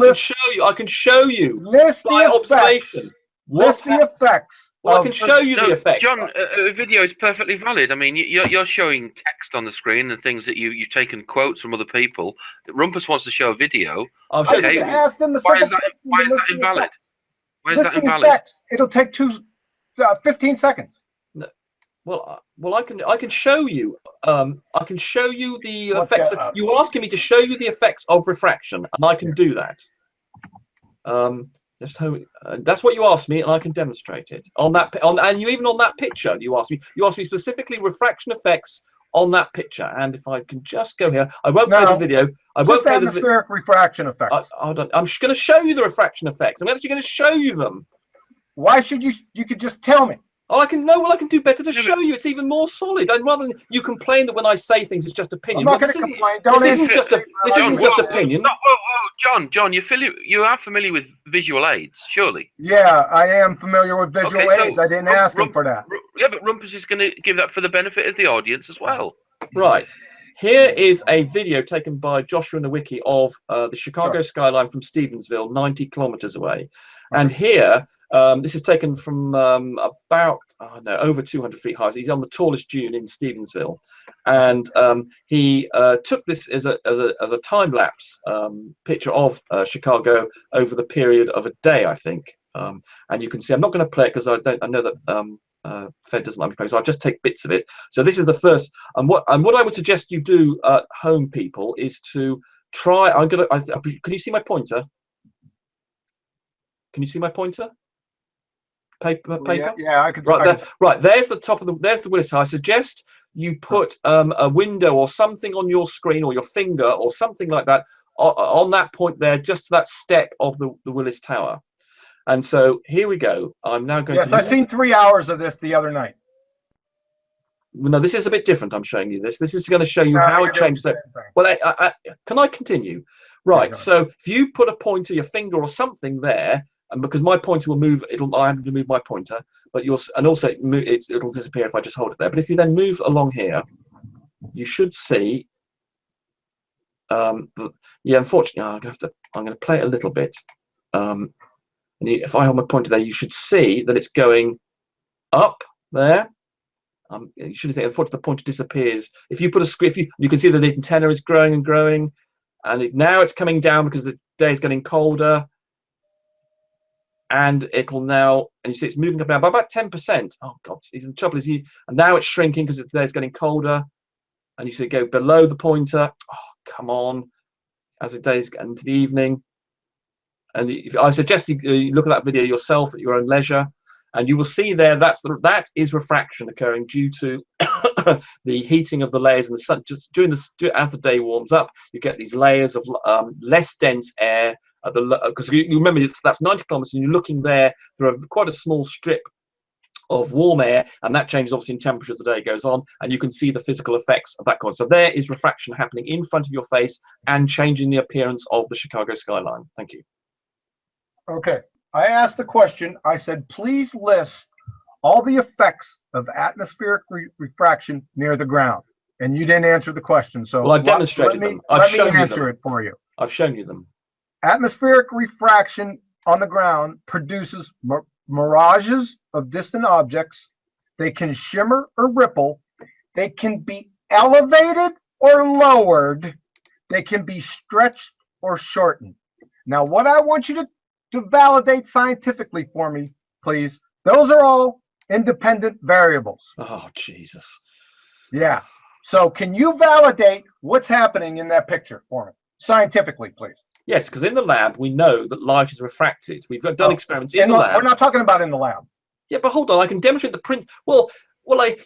can show you. List by the observation. Effects. List the effects. Well, I can show you the effects. John, a video is perfectly valid. I mean, you're showing text on the screen and things that you've taken quotes from other people. Rumpus wants to show a video. I'll show you. I asked him the why is that invalid? Why is List that the invalid? effects. It'll take 15 seconds. Well, I can show you. I can show you the Let's effects. go. You're asking me to show you the effects of refraction, and I can do that. That's what you asked me, and I can demonstrate it on that. And you even on that picture, you asked me specifically refraction effects on that picture. And if I can just go here, I won't play the video. I won't play the atmospheric I'm just going to show you the refraction effects. I'm actually going to show you them. Why should you? You could just tell me. Oh, I can do better to show you. It's even more solid. I'd rather than you complain that when I say things, it's just opinion. I'm not going to complain. This isn't just opinion. John, you are familiar with visual aids, surely? Yeah, I am familiar with visual aids. I didn't ask him for that. Yeah, but Rumpus is going to give that for the benefit of the audience as well. Right. Here is a video taken by Joshua Nowicki of the Chicago skyline from Stevensville, 90 kilometers away. And here, this is taken from about over 200 feet high. So he's on the tallest dune in Stevensville, and he took this as a time lapse picture of Chicago over the period of a day, I think. And you can see. I'm not going to play it because I know that Fed doesn't like me playing, so I'll just take bits of it. So this is the first. And what I would suggest you do at home, people, is to try. Can you see my pointer? Can you see my pointer? Paper? Yeah, I can see. Right, there's the top of there's the Willis Tower. I suggest you put a window or something on your screen, or your finger or something like that on that point there, just to that step of the Willis Tower. And so here we go. I'm now going to... Yes, I've seen 3 hours of this the other night. No, this is a bit different. I'm showing you this. This is going to show you how it changes. Well, can I continue? Right, so if you put a pointer, your finger or something there, and because my pointer will move, I have to move my pointer, but also it'll disappear if I just hold it there. But if you then move along here, you should see. Yeah, unfortunately, I'm going to play it a little bit. And if I hold my pointer there, you should see that it's going up there. You should think. Unfortunately, the pointer disappears. If you put a screen, you can see that the antenna is growing and growing, and now it's coming down because the day is getting colder. And it'll now, and you see it's moving up now by about 10%. Oh God, the trouble is and now it's shrinking because the day is getting colder. And you see it go below the pointer. Oh, come on, as the days get into the evening. And I suggest you look at that video yourself at your own leisure, and you will see there that is refraction occurring due to the heating of the layers in the sun. Just as the day warms up, you get these layers of less dense air. Because you remember that's 90 kilometers, and you're looking there through quite a small strip of warm air, and that changes obviously in temperature as the day goes on, and you can see the physical effects of that. So there is refraction happening in front of your face and changing the appearance of the Chicago skyline. Thank you. Okay, I asked a question. I said, please list all the effects of atmospheric refraction near the ground, and you didn't answer the question. So well, I demonstrated them. Let me answer it for you. I've shown you them. Atmospheric refraction on the ground produces mirages of distant objects. They can shimmer or ripple. They can be elevated or lowered. They can be stretched or shortened. Now, what I want you to validate scientifically for me, please, those are all independent variables. Oh, Jesus. Yeah. So can you validate what's happening in that picture for me, scientifically, please? Yes, because in the lab, we know that light is refracted. We've done experiments in the lab. We're not talking about in the lab. Yeah, but hold on. I can demonstrate the print. Well,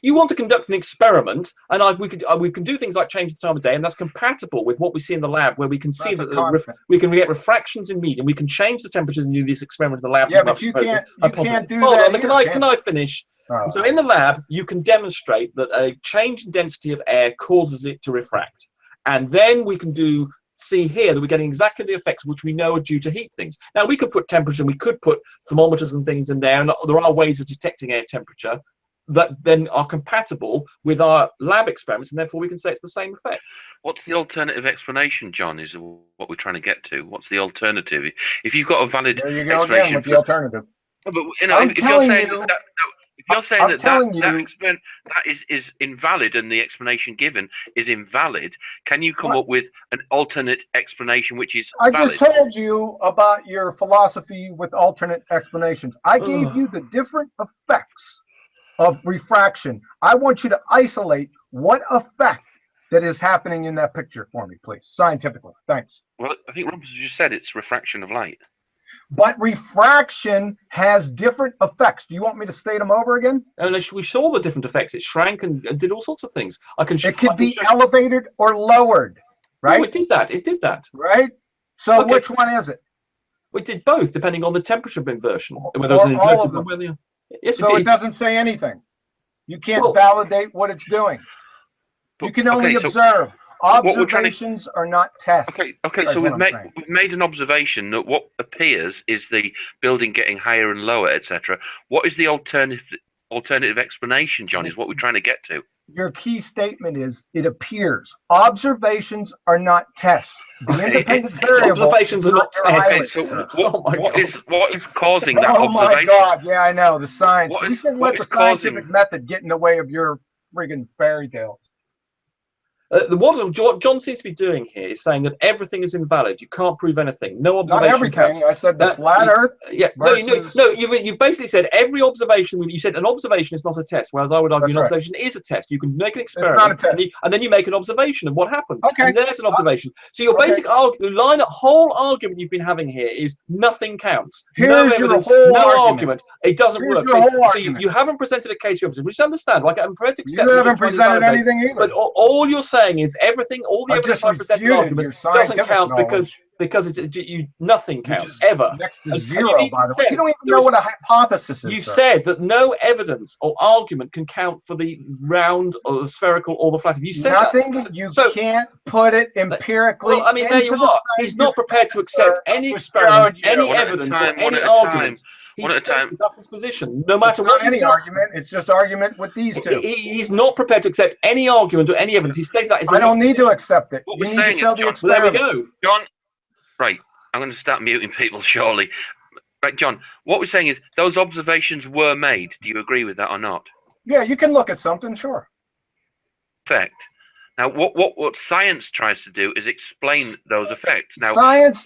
you want to conduct an experiment, and we can do things like change the time of day, and that's compatible with what we see in the lab, where we can see that we can get refractions in medium. We can change the temperatures and do this experiment in the lab. Yeah, but you can't do hold that. On, can I finish? So in the lab, you can demonstrate that a change in density of air causes it to refract, and then we can see here that we're getting exactly the effects which we know are due to heat things. Now, we could put temperature, we could put thermometers and things in there, and there are ways of detecting air temperature that then are compatible with our lab experiments, and therefore we can say it's the same effect. What's the alternative explanation, John, is what we're trying to get to. What's the alternative? If you've got a valid there you go again with the alternative. No, but, I'm you're saying I'm telling you, that is invalid and the explanation given is invalid, can you come up with an alternate explanation which is valid? I just told you about your philosophy with alternate explanations. I gave you the different effects of refraction. I want you to isolate what effect that is happening in that picture for me, please, scientifically. Thanks. Well, I think Rumpus just said it's refraction of light. But refraction has different effects. Do you want me to state them over again? And we saw the different effects. It shrank and did all sorts of things. It could be elevated or lowered, right? No, it did that. It did that. Right? So which one is it? It did both, depending on the temperature inversion. Whether it was an inverted one, whether... Yes, so it doesn't say anything. You can't validate what it's doing. You can only observe. Observations are not tests. Okay. So we've made an observation that what appears is the building getting higher and lower, etc. What is the alternative explanation, John? Is what we're trying to get to. Your key statement is it appears. Observations are not tests. The independent variable. Observations are not tests. Okay, so what is causing that observation? Oh my God! Yeah, I know the science. We shouldn't let the scientific method get in the way of your friggin' fairy tales. What John seems to be doing here is saying that everything is invalid. You can't prove anything. No observation Not everything. counts. I said the flat Earth. Yeah. Versus... No. You've basically said every observation. You said an observation is not a test, whereas I would argue an observation is a test. You can make an experiment, and then you make an observation of what happens. Okay. And there's an observation. So your basic whole argument you've been having here is nothing counts. Here's no evidence, no argument. It doesn't Here's work. So you haven't presented a case for opposite, which I understand. Like I'm prepared to accept. You haven't presented anything either. But all you're saying is everything. All the evidence I presented argument doesn't count because nothing counts ever. Next to zero, by the way. You don't even know what a hypothesis is. You said that no evidence or argument can count for the round or the spherical or the flat. You said nothing. You can't put it empirically. Well, I mean, there you are. He's not prepared to accept any experiment, any evidence, or any argument. That's his position. No matter what. Any argument, it's just argument with these two. He's not prepared to accept any argument or any evidence. He stated that. I don't need to accept it. You need to sell the experiment. There we go, John. Right, I'm going to start muting people surely. Right, John. What we're saying is those observations were made. Do you agree with that or not? Yeah, you can look at something, sure. Effect. Now, what science tries to do is explain those effects. Now, science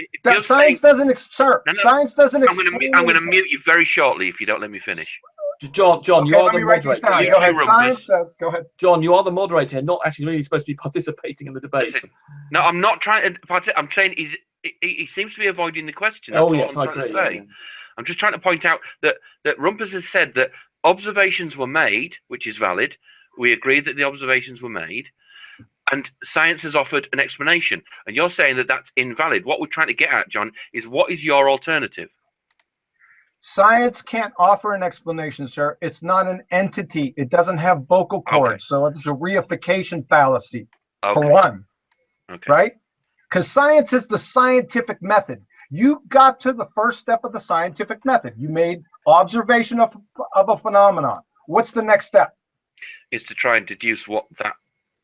doesn't explain. I'm going to mute you very shortly if you don't let me finish. John, you are the moderator. Go ahead. Science says, go ahead. John, you are the moderator, not actually really supposed to be participating in the debate. Listen, no, I'm not trying to participate. I'm saying he seems to be avoiding the question. That's yes, I agree. Yeah. I'm just trying to point out that Rumpus has said that observations were made, which is valid. We agree that the observations were made. And science has offered an explanation. And you're saying that that's invalid. What we're trying to get at, John, is what is your alternative? Science can't offer an explanation, sir. It's not an entity. It doesn't have vocal cords. So it's a reification fallacy, for one. Right? Because science is the scientific method. You got to the first step of the scientific method. You made observation of a phenomenon. What's the next step? Is to try and deduce what that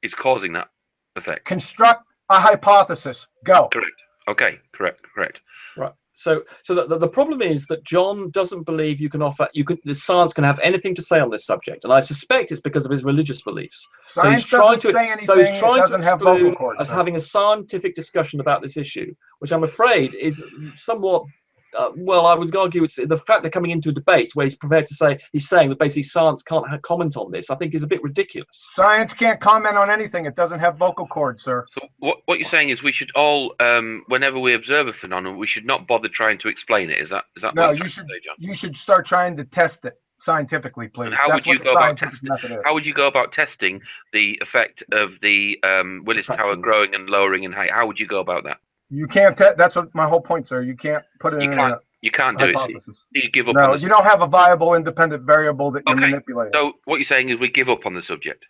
is causing that effect. Construct a hypothesis. Go. Correct. Okay. Correct. Right. So the problem is that John doesn't believe the science can have anything to say on this subject, and I suspect it's because of his religious beliefs. Science doesn't say anything. So he's trying to exclude us having a scientific discussion about this issue, which I'm afraid is somewhat. Well, I would argue it's the fact they're coming into a debate where he's prepared to say he's saying that basically science can't comment on this. I think is a bit ridiculous. Science can't comment on anything. It doesn't have vocal cords, sir. So what you're saying is we should all, whenever we observe a phenomenon, we should not bother trying to explain it. Is that no? What you should start trying to test it scientifically, please. And how would you go about testing? How would you go about testing the effect of the Willis Tower growing and lowering in height? How would you go about that? You can't. That's what my whole point, sir. You can't put it in. You can't do it. You give up. No, you don't have a viable independent variable that you're manipulating. So what you're saying is we give up on the subject.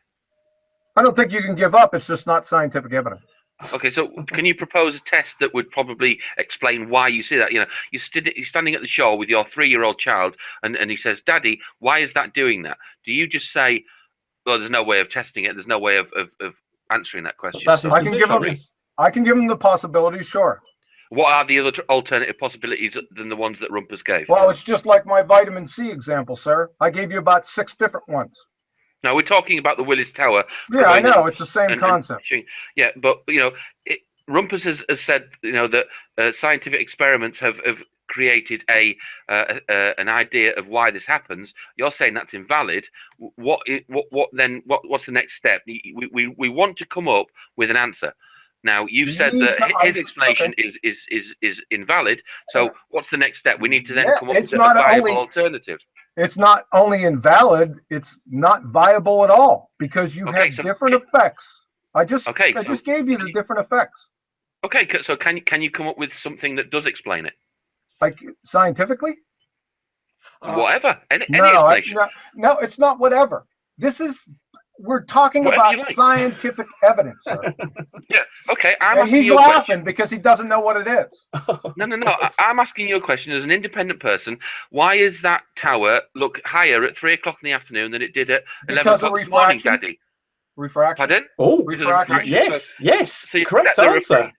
I don't think you can give up. It's just not scientific evidence. Okay, so can you propose a test that would probably explain why you see that? You know, you're standing at the shore with your 3-year-old child, and he says, "Daddy, why is that doing that?" Do you just say, "Well, there's no way of testing it. There's no way of answering that question"? That's his position. I can give him the possibility, sure. What are the other alternative possibilities than the ones that Rumpus gave? Well, it's just like my vitamin C example, sir. I gave you about 6 different ones. Now, we're talking about the Willis Tower. Yeah, I know. It's the same concept. Yeah, but, Rumpus has said, that scientific experiments have created an idea of why this happens. You're saying that's invalid. What's the next step? We want to come up with an answer. Now, you've said that his explanation is invalid. So what's the next step? We need to then come up with a viable alternative. It's not only invalid, it's not viable at all, because you have different effects. I just gave you the different effects. Okay, so can you come up with something that does explain it? Like scientifically? Whatever. Any explanation. No, it's not whatever. We're talking about scientific evidence, sir. Yeah, okay. And he's laughing because he doesn't know what it is. No. I'm asking you a question as an independent person. Why is that tower look higher at 3 o'clock in the afternoon than it did at 11 o'clock this morning, Daddy? Refraction. Pardon? Oh, refraction. Yes. So Correct answer.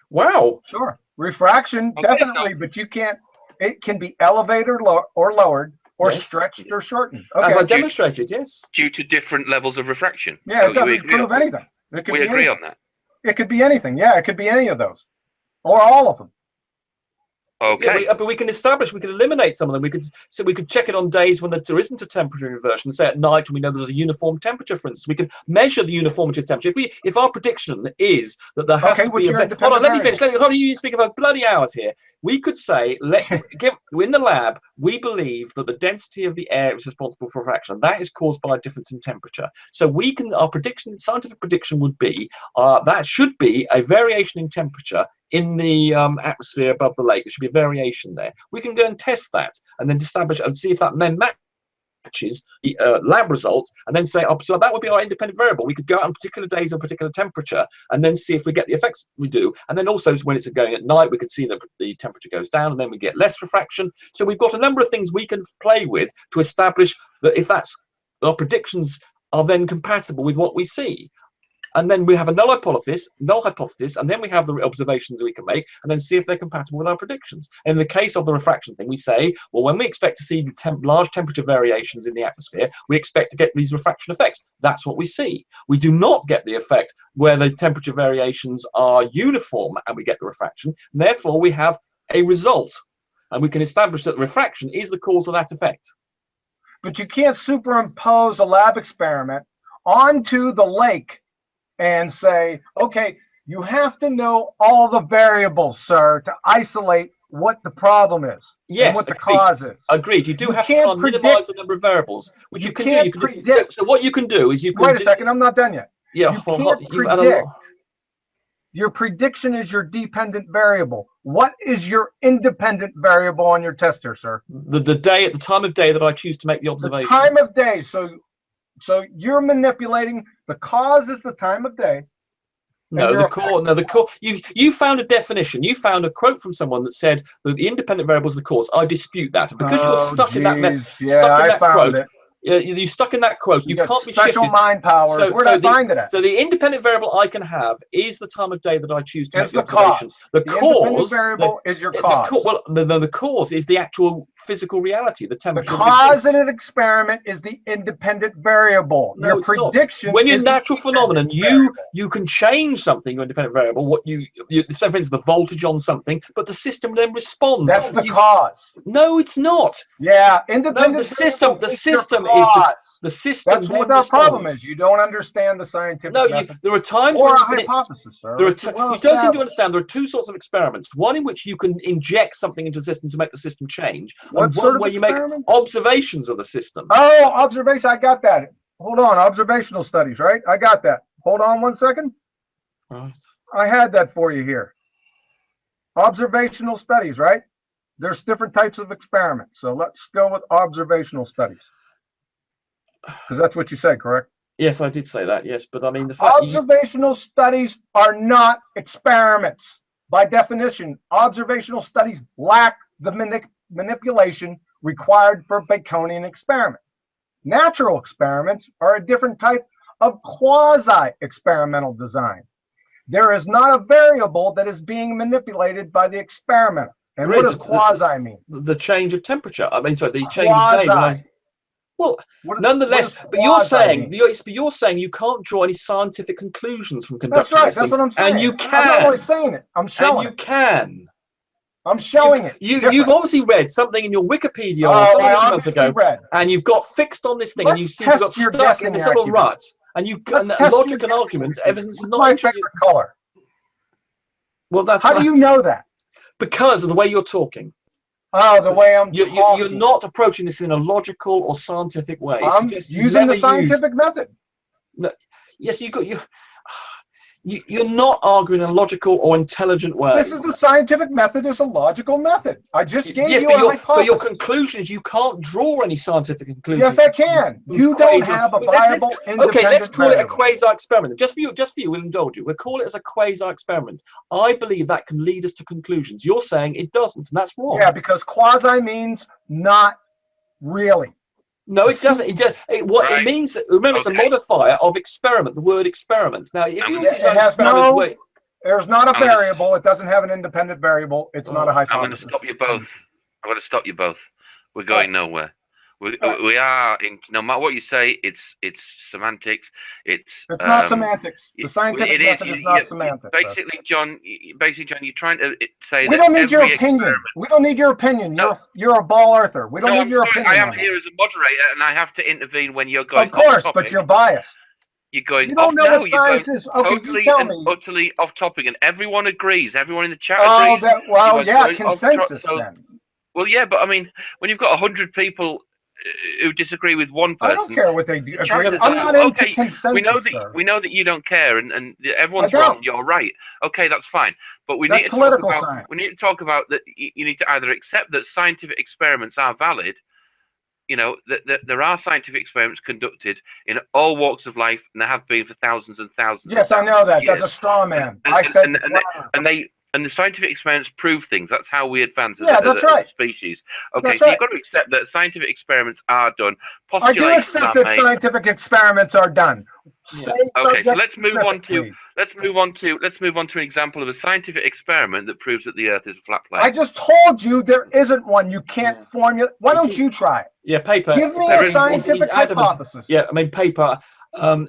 Wow. Sure. Refraction, definitely, but you can't. It can be elevated or lowered, or stretched or shortened. Okay. As I demonstrated, yes. Due to different levels of refraction. Yeah, it doesn't prove anything. We agree on that. It could be anything. Yeah, it could be any of those, or all of them. Okay. Yeah, but we can eliminate some of them. We could check it on days when there isn't a temperature inversion. Say at night when we know there's a uniform temperature, for instance, we can measure the uniformity of temperature. If our prediction is that there has to be hold on, let me finish. Hold on, you speak about bloody hours here. We could say, in the lab, we believe that the density of the air is responsible for refraction. That is caused by a difference in temperature. So scientific prediction would be that should be a variation in temperature in the atmosphere above the lake. There should be a variation there. We can go and test that and then establish and see if that then matches the lab results, and then say, so that would be our independent variable. We could go out on particular days of particular temperature and then see if we get the effects we do. And then also when it's going at night, we could see that the temperature goes down and then we get less refraction. So we've got a number of things we can play with to establish that if our predictions are then compatible with what we see. And then we have a null hypothesis, and then we have the observations that we can make, and then see if they're compatible with our predictions. In the case of the refraction thing, we say, well, when we expect to see large temperature variations in the atmosphere, we expect to get these refraction effects. That's what we see. We do not get the effect where the temperature variations are uniform and we get the refraction. And therefore, we have a result, and we can establish that the refraction is the cause of that effect. But you can't superimpose a lab experiment onto the lake and say, okay, you have to know all the variables, sir, to isolate what the problem is. Yes, and what the cause is. Agreed. You do have to minimize the number of variables, which you can do. So what you can do is you can... Wait a second, I'm not done yet. Yeah, you can't predict. Your prediction is your dependent variable. What is your independent variable on your tester, sir? The time of day that I choose to make the observation. The time of day. So you're manipulating. The cause is the time of day. No, the core. You found a definition. You found a quote from someone that said that the independent variable is the cause. I dispute that. And because you're stuck in that quote. You're stuck in that quote. You can't be shifted. Special mind powers. Where did I find it at? So the independent variable I can have is the time of day that I choose to make the observation. The independent variable is your cause. The cause is the actual physical reality, the temperature. The cause in an experiment is the independent variable. No, your prediction. When you're natural phenomenon, you can change something, your independent variable. What you say, for instance, the voltage on something, but the system then responds. That's the cause. No, it's not. Yeah, independent. No, the system the system. That's what our problem is. You don't understand the scientific method. There are times or when a hypothesis, sir. You don't seem to understand. There are two sorts of experiments. One in which you can inject something into the system to make the system change. What sort of where you make observations of the system. Oh, observation. I got that. Hold on. Observational studies, right? I got that. Hold on 1 second. Right. I had that for you here. Observational studies, right? There's different types of experiments. So let's go with observational studies. Because that's what you said, correct? Yes, I did say that. Yes, but I mean the fact observational studies are not experiments. By definition, observational studies lack the manipulation required for Baconian experiments. Natural experiments are a different type of quasi-experimental design. there is not a variable that is being manipulated by the experimenter. And what does quasi mean? The change of temperature. I mean, sorry, the change of day. Well, nonetheless, but you're saying you can't draw any scientific conclusions from conducting. That's right. That's what I'm saying. And you can. I'm not only saying it. I'm showing it. And you can. I'm showing it. You've obviously read something in your Wikipedia months ago, and you've got fixed on this thing, and you seem to got stuck in this little rut. And logic and argument, evidence is not my favorite color. Well, that's how do you know that? Because of the way you're talking. Oh, the way I'm talking. You're not approaching this in a logical or scientific way. I'm using the scientific method. No, yes, you're not arguing in a logical or intelligent way. This is the scientific method. It's a logical method. I just gave you a hypothesis. But your conclusion is you can't draw any scientific conclusions. Yes, I can. You don't have a viable independent Okay, let's call it a variable. quasi-experiment. Just for you, we'll indulge you. We'll call it as a quasi-experiment. I believe that can lead us to conclusions. You're saying it doesn't, and that's wrong. Yeah, because quasi means not really. No, it doesn't. It means that, remember, it's a modifier of experiment. The word experiment. Now, if you there's not a variable. It doesn't have an independent variable. It's not a hypothesis. I'm going to stop you both. I'm going to stop you both. We're going nowhere. We are in. No matter what you say, it's semantics. It's not semantics. The scientific method is not semantics. Basically, John, you're trying to say we don't need your opinion. We don't need your opinion. You're a ball earther. We don't need your opinion. I am here as a moderator, and I have to intervene when you're going. Of course, but you're biased. You're going. You don't know what science is. Okay, totally you tell me. Utterly off topic, and everyone agrees. Everyone in the chat agrees. Consensus then. Well, yeah, but I mean, when you've got 100 people who disagree with one person, I don't care what they do. I'm not into consensus. We know that you don't care, and everyone's wrong. You're right. Okay, that's fine. But we need to talk about that. You need to either accept that scientific experiments are valid. You know that there are scientific experiments conducted in all walks of life, and there have been for thousands and thousands. Yes, I know that. That's a straw man. And the scientific experiments prove things. That's how we advance as a species. Okay, you've got to accept that scientific experiments are done. I do accept that scientific experiments are done. Okay, so let's move on to an example of a scientific experiment that proves that the Earth is a flat plate. I just told you there isn't one. You can't formulate. Why don't you try it? Yeah, paper. Give me a scientific hypothesis. Yeah, I mean paper.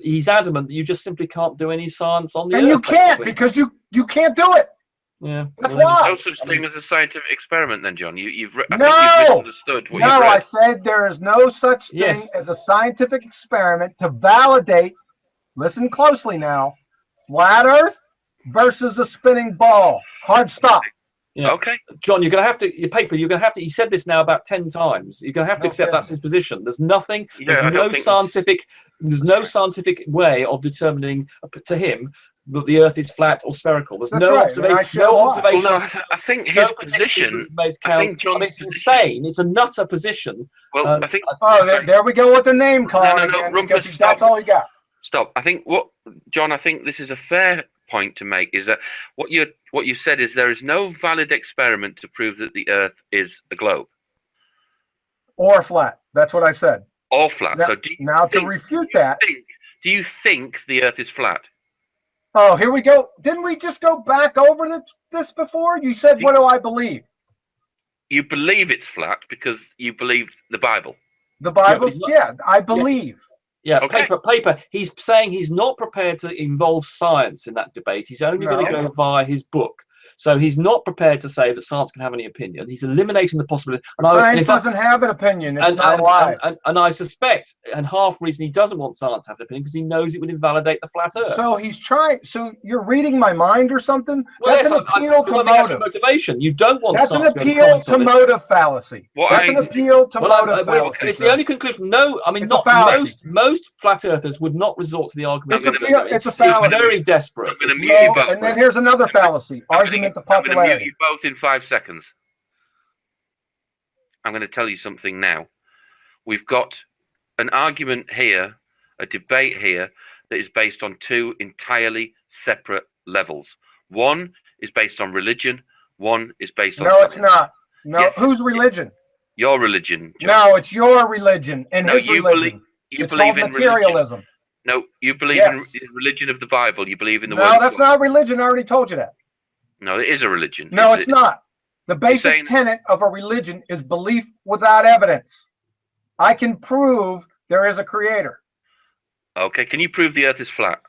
He's adamant that you just simply can't do any science on the Earth. And you can't because you can't do it. Yeah, that's why. No such thing as a scientific experiment, then, John. You've misunderstood what you've read. I said there is no such thing as a scientific experiment to validate. Listen closely now. Flat Earth versus a spinning ball. Hard stop. Yeah. Okay, John, you're going to have to. Your paper. You're going to have to. He said this now about 10 times. You're going to have to accept that's his position. There's nothing. There's no scientific. There's no scientific way of determining to him that the Earth is flat or spherical. There's no observation. No observations. Well, no, I think his position. I think John, it's insane. It's a nutter position. Well, I think. There we go with the name calling again. Rumpus, that's all you got. Stop. I think John. I think this is a fair point to make. Is that what you said is there is no valid experiment to prove that the Earth is a globe or flat. That's what I said. Or flat. Now, to refute that, do you think the Earth is flat? Oh, here we go. Didn't we just go back over this before? You said, what do I believe? You believe it's flat because you believe the Bible. The Bible? Yeah, I believe. Yeah, okay. Paper. He's saying he's not prepared to involve science in that debate. He's only going to go via his book. So he's not prepared to say that science can have any opinion. He's eliminating the possibility. Science doesn't have an opinion. It's not alive. And I suspect, and half the reason he doesn't want science to have an opinion, because he knows it would invalidate the flat Earth. So he's trying. So you're reading my mind or something? Well, that's an appeal to motive. Motivation. You don't want that's science an appeal to motive fallacy. That's an appeal to motive fallacy. It's the only conclusion. No, I mean, not most flat earthers would not resort to the argument. It's a fallacy. It's very desperate. And then here's another fallacy. Argument to popularity. I'm going to mute you both in 5 seconds. I'm going to tell you something now. We've got an argument here, a debate here, that is based on two entirely separate levels. One is based on religion. One is based on... No, it's not. No, yes. Whose religion? Your religion, John. No, it's your religion and his religion. You it's believe called in materialism. Religion. No, you believe Yes. in the religion of the Bible. You believe in the word. No, of that's God. not religion. I already told you that. No, it is a religion. No, it's not. The basic saying- tenet of a religion is belief without evidence. I can prove there is a creator. Okay, can you prove the Earth is flat?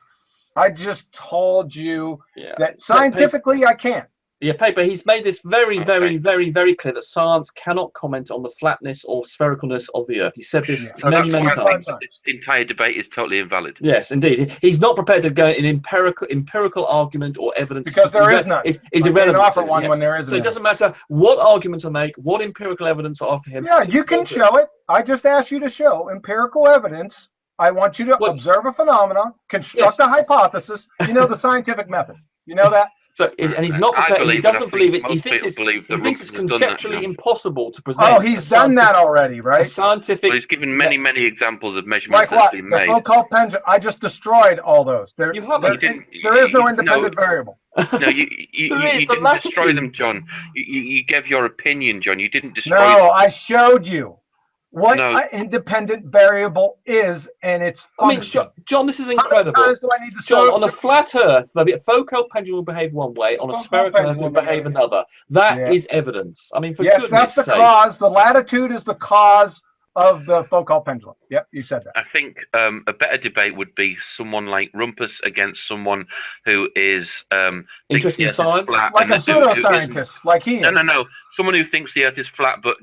I just told you Yeah. that scientifically I can't. Yeah, paper. He's made this very, Okay. very, very, very clear that science cannot comment on the flatness or sphericalness of the Earth. He said this Yeah. many, many That's why I think times. this entire debate is totally invalid. Yes, indeed. He's not prepared to go in empirical argument or evidence. Because there is none. Is I can't irrelevant. offer to him, one yes. when there isn't So it any. doesn't matter what arguments I make, what empirical evidence I offer him. Yeah, you can show it. I just asked you to show empirical evidence. I want you to What- observe a phenomenon, construct a hypothesis. You know the scientific method. You know that? So, and he's not I prepared. He believe it. I doesn't think believe it. He most thinks people it's, believe he that thinks it's Rumpus has done that, conceptually John. impossible to present. Oh, he's done that already, A right? scientific. Well, he's given many, many examples of measurements Like that have what? been The made. Foucault pendulum. I just destroyed all those. There, You haven't. there- You didn't- there is no you- independent variable. No, you There is the didn't destroy latitude. them, John. You gave your opinion, John. You didn't destroy No, them. I showed you what No. an independent variable is and its I mean, function. John, this is How many incredible. times do I need to John, show? on a flat Earth, the Foucault pendulum will behave one way. On a Foucault spherical Earth, it will pendulum, behave yeah. another. That is Yeah. evidence. I mean, for Yes, goodness that's the sake. cause. The latitude is the cause of the Foucault pendulum. Yep, you said that. I think a better debate would be someone like Rumpus against someone who is Interest in thinks the Earth is science? flat Like and a who isn't. pseudoscientist, like he is. No. Someone who thinks the Earth is flat but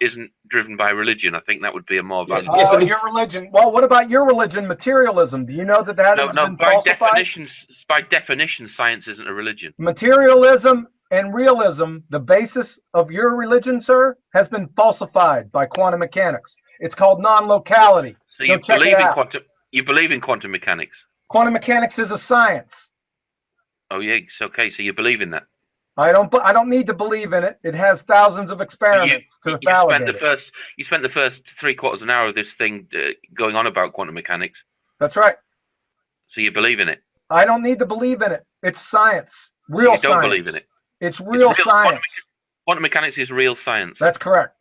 isn't driven by religion. I think that would be a more valid. Yes, I mean- Your religion. Well, what about your religion, materialism? Do you know that has been By falsified? definition, science isn't a religion. Materialism and realism, the basis of your religion, sir, has been falsified by quantum mechanics. It's called non-locality. So you check it believe in out. quantum mechanics. Quantum mechanics is a science. Oh yeah, it's okay. So you believe in that. I don't need to believe in it. It has thousands of experiments to validate it. You spent the first 3/4 of an hour of this thing going on about quantum mechanics. That's right. So you believe in it. I don't need to believe in it. It's science. Real You don't science. believe in it. It's real science. Quantum mechanics is real science. That's correct.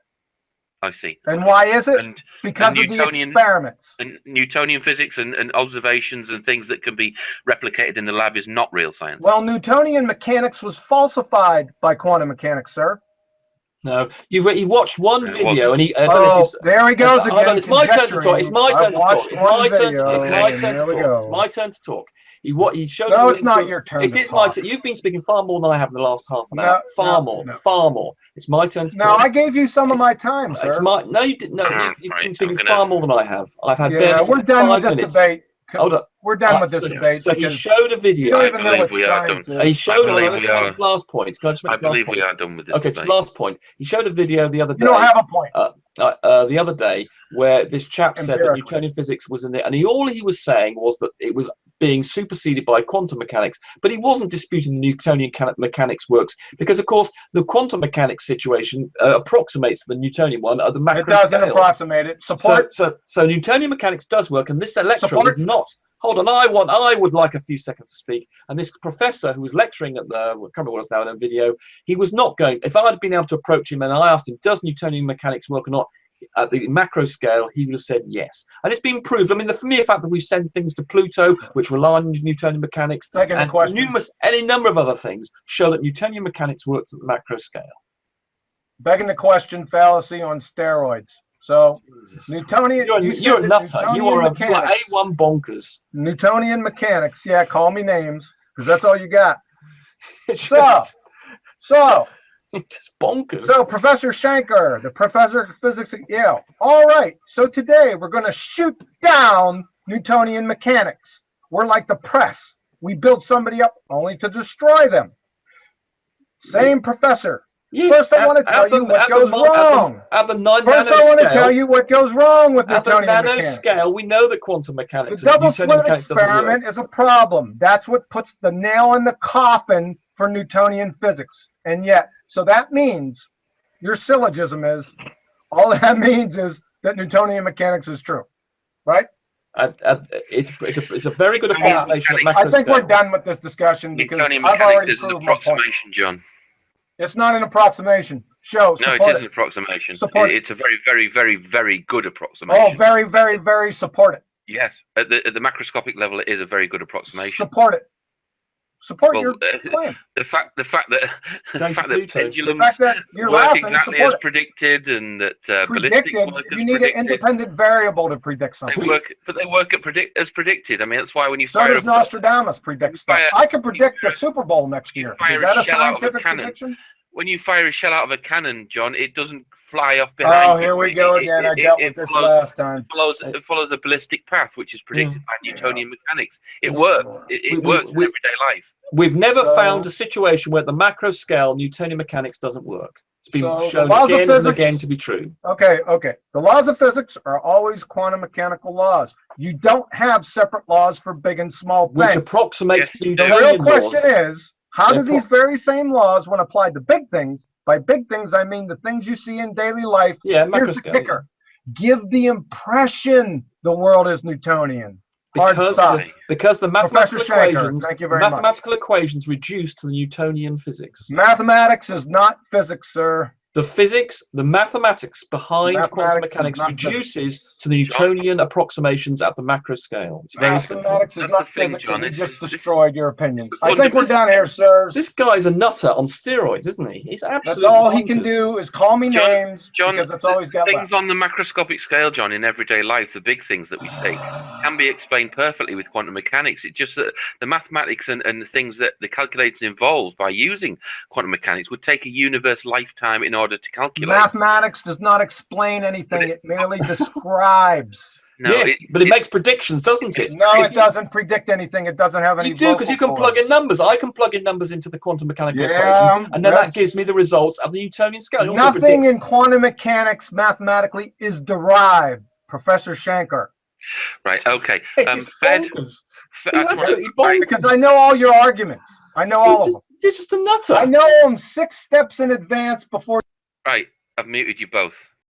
I see. And why is it? And Because of the Newtonian- experiments. and Newtonian physics and observations and things that can be replicated in the lab is not real science. Well, Newtonian mechanics was falsified by quantum mechanics, sir. No, you watched one It video and he. There he goes again. Hold on, it's my turn to talk. It's my turn to talk. Watched It's one my turn. video, It's my and turn to there we talk. go. It's my turn to talk. He showed. No, me it's not into- your turn It to is my talk. turn. You've been speaking far more than I have in the last half an No, hour. Far no, more. no. Far more. It's my turn to No, talk. I gave you some of my time, It's sir. my. No, you didn't. No, you've Right, been speaking I'm gonna- far more than I have. I've had Yeah, barely we're done with 5 this minutes. debate. Hold up. We're done with this so, debate. So he because showed a you video. don't I even know believe what we are science done. is. He showed. I Hold on, believe let's we make are- this last point. Can I just make I this last believe point? we are done with this Okay, debate. last point. He showed a video the other day. You don't have a point. The other day, where this chap said that Empirically. Newtonian physics was in there, and all he was saying was that it was being superseded by quantum mechanics, but he wasn't disputing the Newtonian mechanics works, because of course the quantum mechanics situation approximates to the Newtonian one at the macro It doesn't scale. approximate it. Support. So Newtonian mechanics does work, and this lecturer Support. would not. Hold on, I would like a few seconds to speak. And this professor who was lecturing at the, I can't remember what it's now in a video, he was not going. If I had been able to approach him and I asked him, does Newtonian mechanics work or not? At the macro scale, he would have said yes. And it's been proved. I mean, the mere fact that we send things to Pluto, which rely on Newtonian mechanics, Second and question. any number of other things show that Newtonian mechanics works at the macro scale. Begging the question fallacy on steroids. So Newtonian. You're you a said that nutter. You are Newtonian A1 bonkers. Newtonian mechanics. Yeah, call me names because that's all you got. It's So, just bonkers. So Professor Shanker, the professor of physics at Yale. All right. So today we're going to shoot down Newtonian mechanics. We're like the press. We build somebody up only to destroy them. Same professor. Yes, First, I want to tell you what goes wrong. At the First, I want to tell you what goes wrong with at the Newtonian nano mechanics. scale, we know that quantum mechanics. The double Newtonian slit mechanics doesn't experiment work. is a problem. That's what puts the nail in the coffin for Newtonian physics. And yet, so that means your syllogism is, all that means is that Newtonian mechanics is true, right? It's a very good approximation at macro I think we're scales. done with this discussion because Newtonian I've mechanics already is an proved my point. approximation, John. It's not an approximation. Show, No, support it is an approximation. Support it. It's a very, very, very, very good approximation. Oh, very, very, very support it. Yes, at the macroscopic level, it is a very good approximation. Support it. Support Well, your claim. the fact that Going to Pluto. pendulums The fact that you're work laughing, exactly support as it. predicted, and that ballistics Predicted. work as You need an predicted. independent variable to predict something. They work as predicted. I mean, that's why when you So fire does Nostradamus predict stuff. fire- I can predict the Super Bowl next year. fire Is that a a shell out of a scientific cannon. prediction? when you fire a shell out of a cannon, John, it doesn't fly off behind. Oh, here we go again. I dealt with this last time. It follows a ballistic path, which is predicted by Newtonian mechanics. It works. It works in everyday life. We've never found a situation where at the macro scale Newtonian mechanics doesn't work. It's been shown again and again to be true. Okay. The laws of physics are always quantum mechanical laws. You don't have separate laws for big and small things. Which approximates Newtonian laws. The real question laws. is, how do these very same laws, when applied to big things, by big things I mean the things you see in daily life, here's the kicker, give the impression the world is Newtonian? Because the mathematical equations reduce to the Newtonian physics. Mathematics is not physics, sir. The mathematics behind quantum mechanics reduces to the Newtonian approximations at the macro scale. It's very simple. Mathematics is not physics, and you just destroyed your opinion. I think we're done here, sirs. This guy's a nutter on steroids, isn't he? He's absolutely That's all he can do is call me names, John, because that's all he's got things left. on the macroscopic scale, John, in everyday life, the big things that we take, can be explained perfectly with quantum mechanics. It's just that the mathematics and the things that the calculators involved by using quantum mechanics would take a universe lifetime in order to calculate. Mathematics does not explain anything. It merely describes. No, yes, but it makes predictions, doesn't it? No, it doesn't predict anything. It doesn't have any. You do, because you can plug in numbers. I can plug in numbers into the quantum mechanical equation, and then that gives me the results at the Newtonian scale. Nothing in quantum mechanics mathematically is derived, Professor Shanker. Right. Okay. It's bonkers. Absolutely bonkers. Because I know all your arguments. I know all of them. You're just a nutter. I know them 6 steps in advance before. Right. I've muted you both.